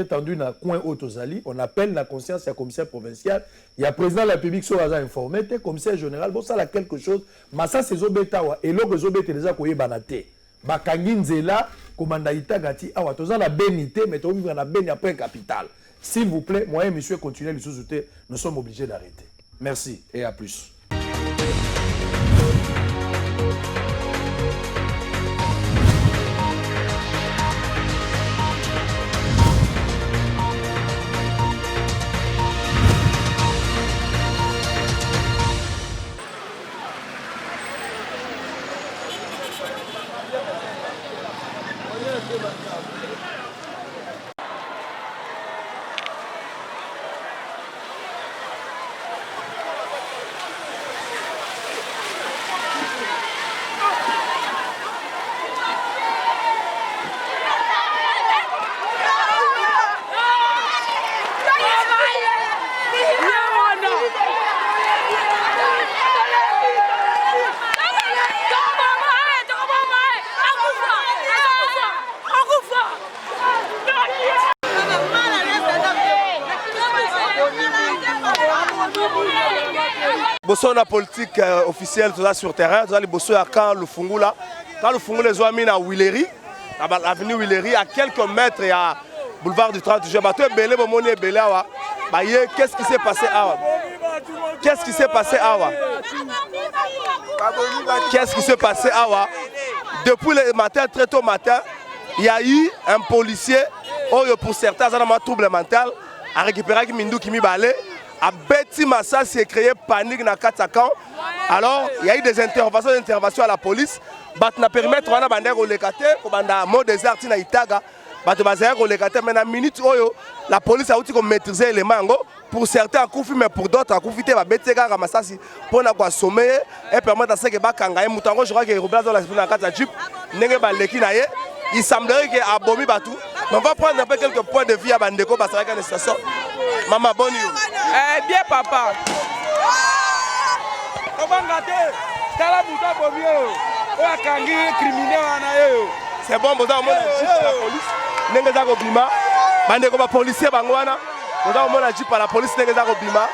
tendue dans le coin Haut-Ozali. On appelle la conscience, il y a commissaire provincial, il y a président de la République sur la informé, commissaire général, bon ça là quelque chose. Mais ça c'est Zobetawa. Et là, Zobeta déjà koye banate. Bakangi nzela, commanda itagati, awa toza la bénité, mais toza vivre na béni après capital. S'il vous plaît, moi et monsieur continuez le sous-souter, nous sommes obligés d'arrêter. Merci et à plus. Bosso na politique officielle tout ça sur terrain, tout ça les bosso à quand le Fungula les ont mis à Willery, à l'avenue Willery à quelques mètres et à boulevard du 30 juin. Bateau belé bomoni belé awa. Bah qu'est-ce qui s'est passé awa? Qu'est-ce qui s'est passé awa? Qu'est-ce qui s'est passé awa? Depuis le matin, très tôt matin, il y a eu un policier, pour certains, ça a un trouble mental, a récupéré Mindou qui mi balé. À Betty Massa s'est créé panique dans Katakan. Alors, il y a eu des interventions à la police. Bat na permettre wana bande kolekate ko banda mot désert na Itaga. Bat bazaya kolekate mais na minute oyo la police a outi ko maîtriser les mango pour certains coups mais pour d'autres a coups ba beteka masasi pour na quoi sommer et permettre à ce que ba kanga e mutango je crois que Robert dans la spina kata jeep ndenge ba leki na ye. Il semblerait que abomi batou. Mais on va prendre un peu quelques points de vie à Bandeko parce que la situation. Maman bonne nuit. Bien papa. C'est bon, vous avez la police. N'engagez pas Bima. Bandeko ba policier bangwana. Vous avez la jeep à la police n'engagez pas Bima.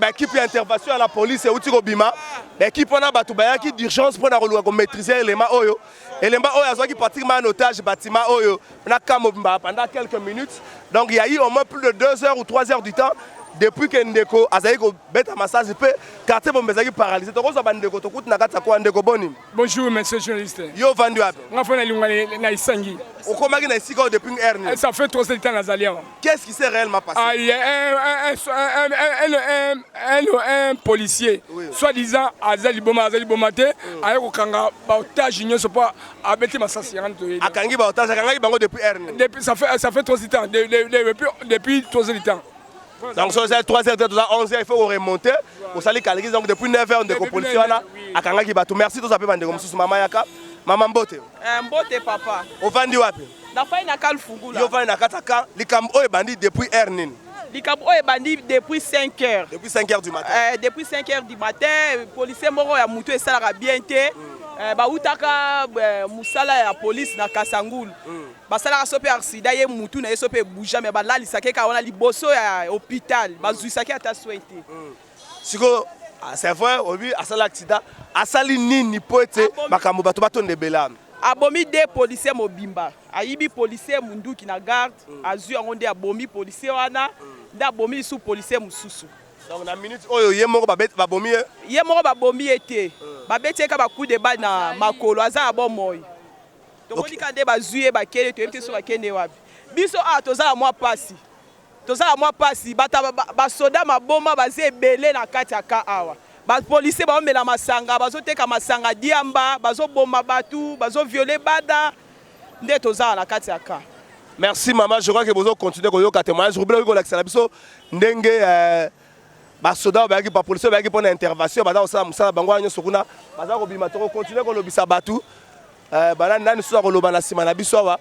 L'équipe d'intervention à la police et outil Bima, l'équipe on a battu d'urgence pour maîtriser l'élément oyo. L'élément oyo a qui pratiquement en otage bâtiment oyo. On a pendant quelques minutes. Donc il y a eu au moins plus de 2 heures ou 3 heures du temps depuis que Ndeko a zaïko bête à massage pe quartier bombezaki paralysé. Donc on a Ndeko to kutu na kata kwa Ndeko boni. Bonjour monsieur journaliste. Yo vendu à. On a fait na Isangi. Au comment qui na Isangi depuis une. Ça fait 3 ans Nazalia. Qu'est-ce qui s'est réellement passé? Ah, il y a un policier, soi-disant Azali Bomate, a okanga ba otage nyonso pas abeti masasi yanto. Akangi ba otage akangi bango depuis RN. Depuis ça fait 3 ans depuis 3 ans. Donc sur ces 3 heures, 11 heures, il faut remonter. Au sali kaliki donc depuis 9 heures de police wana akanga ki bato. Merci tous apé bande comme sous maman yaka. Maman Mbote. Mbote papa. Ovandi wapi? Na fai na kal Fungula. Yo fai na kataka likambo oyo bandi depuis heure nini? Likambo oyo bandi depuis 5 heures. Depuis 5 heures du matin. Depuis 5 heures du matin, policier moko ya mutu esalaka bien te. Ba utaka musala ya police na Kasangulu. Basala sope accident ye mutu na sope bouger mais balali sake ka wana liboso ya hôpital. Bazuisaki ata sointe. Siko c'est vrai, oui, asala accident, asali nini poete makambo bato batonde bela. Abomi de policier mobimba. Ayibi policier munduki na garde, azu yango nde abomi policier wana, nde abomi sous policier mususu. Donc na minute oyo ye moko babomi ye moko babomi ete. Babeti ka ba coup de balle na makolo aza bon moy. Tomoni ka nde bazuye bakele to emte so bakende wapi. Biso tozala mwa pasi. Tozala mwa pasi bata ba soda maboma baze belé na kati ya ka awa. Ba policier ba omela masanga bazoteka masanga diamba bazoboma batu bazovioler bada nde tozala na kati ya ka. Merci maman, je crois que vous continuez koyoka témoignage rubelo ko lakisala biso ndenge ba soda ba ki ba policier ba ki pona intervention ba za osala musala bango anyo sokuna ba za ko bima to continuer ko lobisa batu Banani nani soa koloba na sima na biso wa.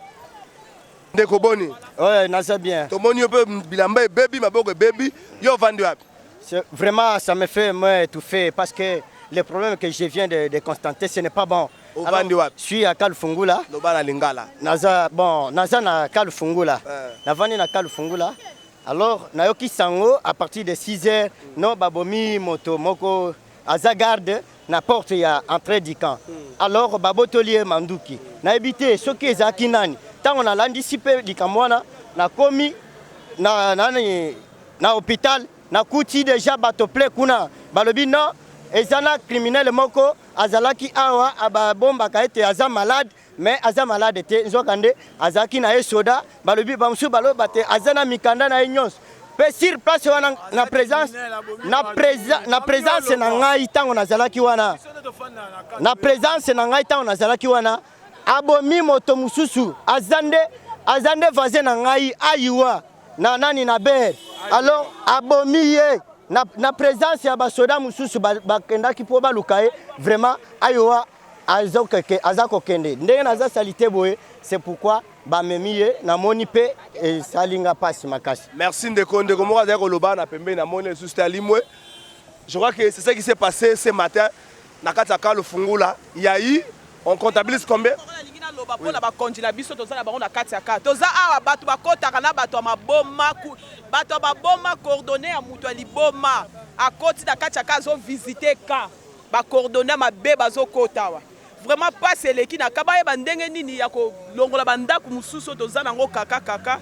Ndeko boni. Ouais, naza bien. To moni peu bilamba baby maboko baby yo vandi wapi. Vraiment ça me fait moi étouffer parce que les problèmes que je viens de constater ce n'est pas bon. Vandi wapi. Je suis à Kalfungula. Lobana lingala. Naza bon, naza na Kalfungula. Na vandi na Kalfungula. Alors nayoki sango à partir de 6h no babomi moto moko aza garde na porte ya entrée du camp. Alors babotolier manduki. Na ebité soki ezaki nani. Tant on a l'anticipé likamwana na komi na hôpital na kuti déjà batople kuna balobi non ezana criminel moko azalaki awa ababomba kaete aza malade mais aza malade te nzokande azaki na soda balobi bamsu baloba te azana mikanda na nyonso pe sur place wana na présence na ngai tango nazalaki wana na présence na ngai tango nazalaki wana abomi moto mususu azande voisin na ngai ayiwa na nani na ber alors abomi ye na présence ya basoda mususu bakendaki po baluka ye vraiment ayiwa azako kende ndenge naza salite boye c'est pourquoi bamemi ye na moni pe salinga pasi makasi. Merci ndeko moko azali koloba na pembe na moni susu alimwe. Je crois que c'est ça qui s'est passé ce matin na kati ya Kalfungula. Il y a eu on comptabilise combien? Pona ba konjila biso tozala bango na kati ya ka. Toza awa bato bakotaka na bato maboma bato baboma coordonner ya mutu liboma akoti na kati ya ka zo visiter ka ba coordonner mabe bazo kotawa. Vraiment pas eleki na kabaye bandenge nini ya ko longola bandaku mususu toza nango kaka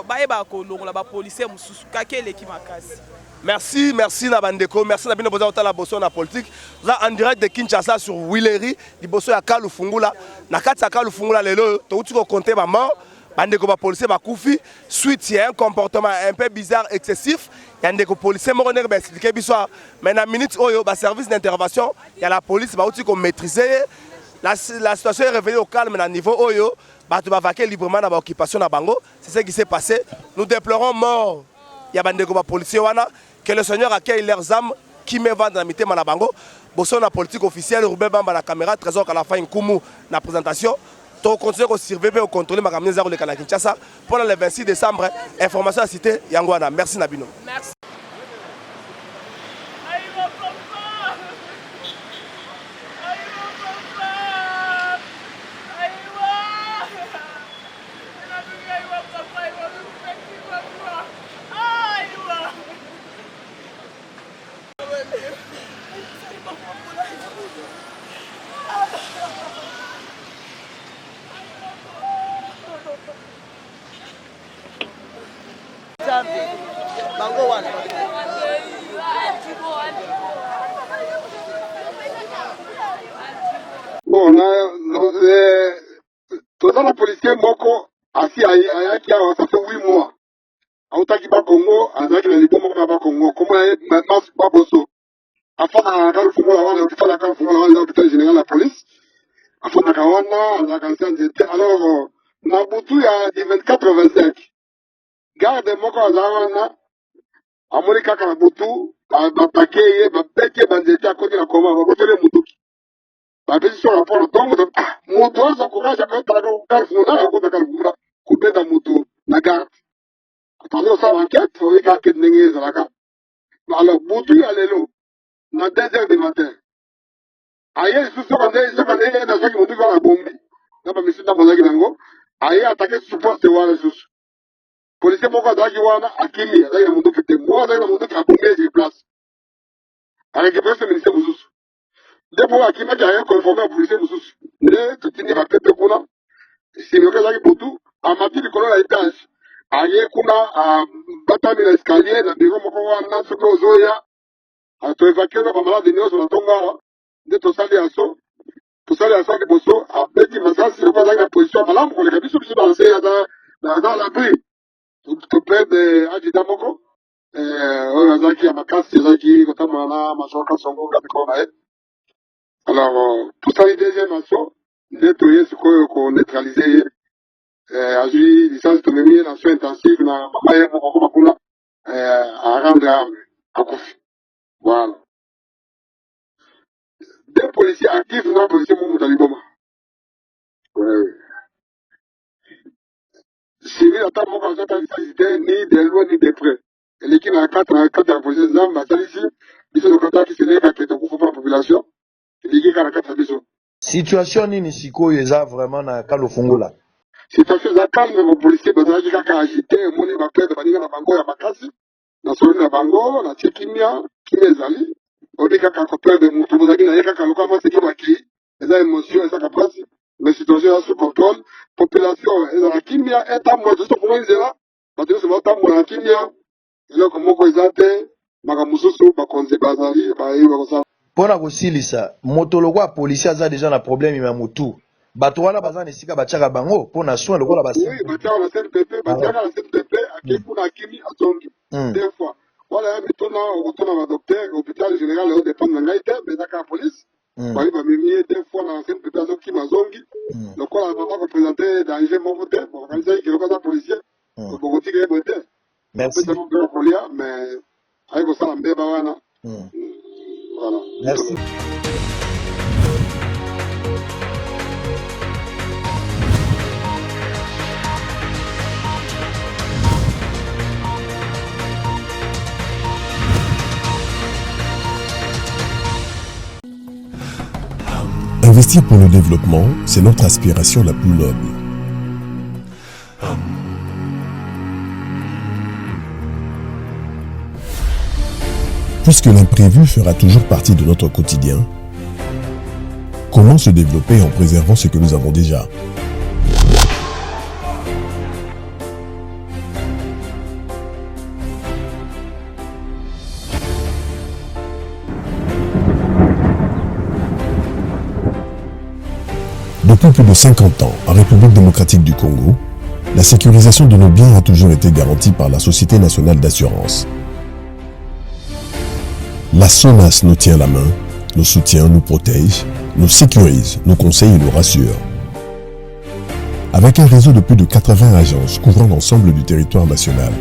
bayeba ko longola ba policier mususu kake eleki makasi. Merci na bandeko, merci na bino boza otala boso na politique. Là en direct de Kinshasa sur Willery, di boso ya Kalfungula. Na kati ya Kalfungula lelo to uti ko compter ba mort, bandeko ba policier ba kufi suite il y a un comportement un peu bizarre excessif. Il y a des policiers mo nek ba expliquer biso mais na minute oyo ba service d'intervention, il y a la police ba uti ko maîtriser. La situation est revenue au calme na niveau oyo, ba to ba vaquer librement na ba occupation na bango. C'est ce qui s'est passé. Nous déplorons mort. Il y a bandeko ba policier wana. Que le Seigneur accueille leurs âmes qui me vendent dans mité Manabango. Bosso na politique officielle, Roubé Bamba la caméra, trésor à la fin Nkumu na présentation. Donc continuer à surveiller et contrôler ma caméra Zaro le Canada Kinshasa. Pendant le 26 décembre, information à cité Yangwana. Merci Nabino. Merci. Bon, toza na policier moko asi ayaki awa ça fait 8 mois autaki ba Congo azalaki na libo moko na ba Congo kombo na ye Mas Baboso afana Kalfungula wana okifala Kalfungula wana hôpital général la police afana wana azalaka nsa nzete alors na butu ya 24-25 garde moko azala wana amoni kaka na butu bapake ye bapeke banzete akoti na koma babotole mutuki babesi sur rapport donc moto aza courage akotala Kalfungula akota Kalfungula kubeta moto na garde atandi osala enquête oyeka enquête ndenge ezalaka alors butu ya lelo na 2h du matin aye lisusu soka ndenge nazwaki motuki wana bombi na bamisi ntango azalaki nango aye atake supporte wana lisusu policier moko azalaki wana akimi azalaki na motuki te moko azalaki na motuki abombi ezi place arécupéré ce ministère mosusu nde moko akimaki aye conforme ya policier mosusu nde totindi bapepe kuna simioke azalaki butu amati likolo na etage aye kuna batami na escalier na biro moko wana soki ozoya toevacue na bamalade nyonso na ntongo awa nde tosali aso liboso abeti masasi oko azalaki na position malamu koleka biso na se aza labri toplaide adjudant moko oyo azalaki ya makasi azalaki kotambola na majoka songo kabikolo na ye alors tosali deuxième aso nde toye sikoyo koneutralize ye azwi licence tomemi ye na soin intensive na mama ye moko bakuna arendre arme akufi voilà deux policiers actifs na policier mo mutu aliboma civil ata moko azotalisa idée ni de loin ni de près eleki na kati ya police nzambe asalisi biso tokotaki selekake tokufa na population eleki kaka na kati ya biso situation nini sikoyo eza vraiment na kalofungola situation eza calme bapolisier bazalaki kaka agité emoni baplaide baninga na bango ya makasi na soli na bango natie kimia ezali odi kaka koplaide motu mozalaki na ye kaka loka maseki makei eza émotion ezaka mpasi mais situation eza sous contrôle population ezala kimia etambola tozo tokoma nzela bato nyonso baotambola na kimia eloko moko eza te makambo mosusu bakonzi bazali bayebi bakosala mpona kosilisa moto lokwa polisi aza deja na problème ya motu bato wana baza na esika batiaka bango mpona soin lokola batiaka na CNPP batiaka na CNPP akei kuna akimi azongi deux fois wana ya mituna okotuna badocteur hôpital général eo dépendre na ngai te mais eza kaka police bali bamemi ye deux fois na CNPP azokima azongi lokola baba koprésente danger moko te bakanisaki keloko aza policier bokotika ye boye te opesa mopeka kolia mais aye kosala mbeba wana voilà merci. Investir pour le développement, c'est notre aspiration la plus noble. Puisque l'imprévu fera toujours partie de notre quotidien, comment se développer en préservant ce que nous avons déjà ? Depuis plus de 50 ans, en République démocratique du Congo, la sécurisation de nos biens a toujours été garantie par la Société nationale d'assurance. La SONAS nous tient la main, nous soutient, nous protège, nous sécurise, nous conseille et nous rassure. Avec un réseau de plus de 80 agences couvrant l'ensemble du territoire national,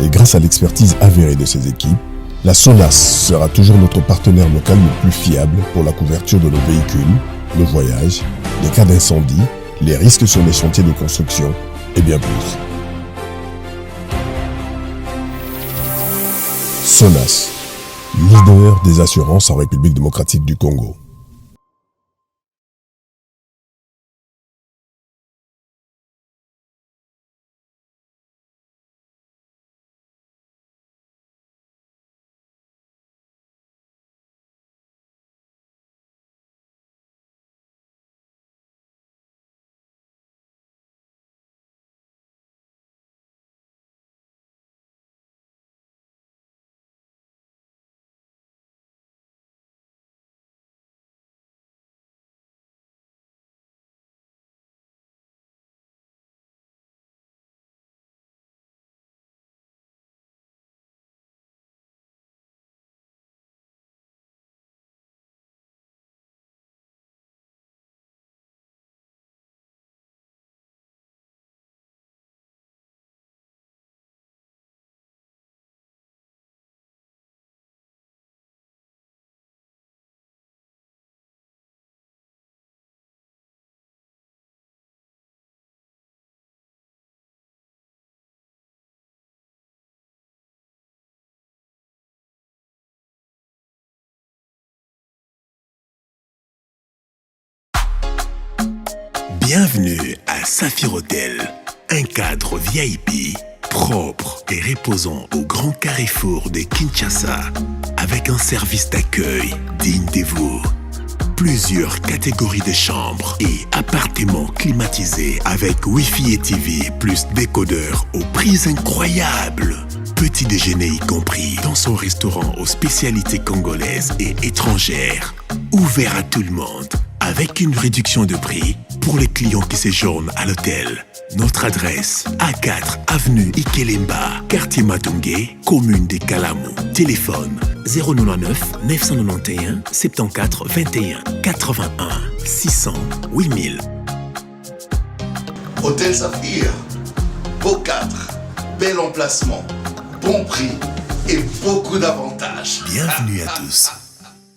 et grâce à l'expertise avérée de ses équipes, la SONAS sera toujours notre partenaire local le plus fiable pour la couverture de nos véhicules, le voyage, les cas d'incendie, les risques sur les chantiers de construction et bien plus. SONAS, leader des assurances en République démocratique du Congo. Bienvenue à Saphir Hotel, un cadre VIP, propre et reposant au grand carrefour de Kinshasa, avec un service d'accueil digne de vous. Plusieurs catégories de chambres et appartements climatisés avec Wi-Fi et TV plus décodeur aux prix incroyables. Petit déjeuner y compris dans son restaurant aux spécialités congolaises et étrangères. Ouvert à tout le monde, avec une réduction de prix pour les clients qui séjournent à l'hôtel. Notre adresse, A4 avenue Ikelemba, quartier Matungé, commune de Kalamu. Téléphone 099 991 74 21 81 600 8000. Hôtel Saphir, beau cadre, bel emplacement, bon prix et beaucoup d'avantages. Bienvenue à tous.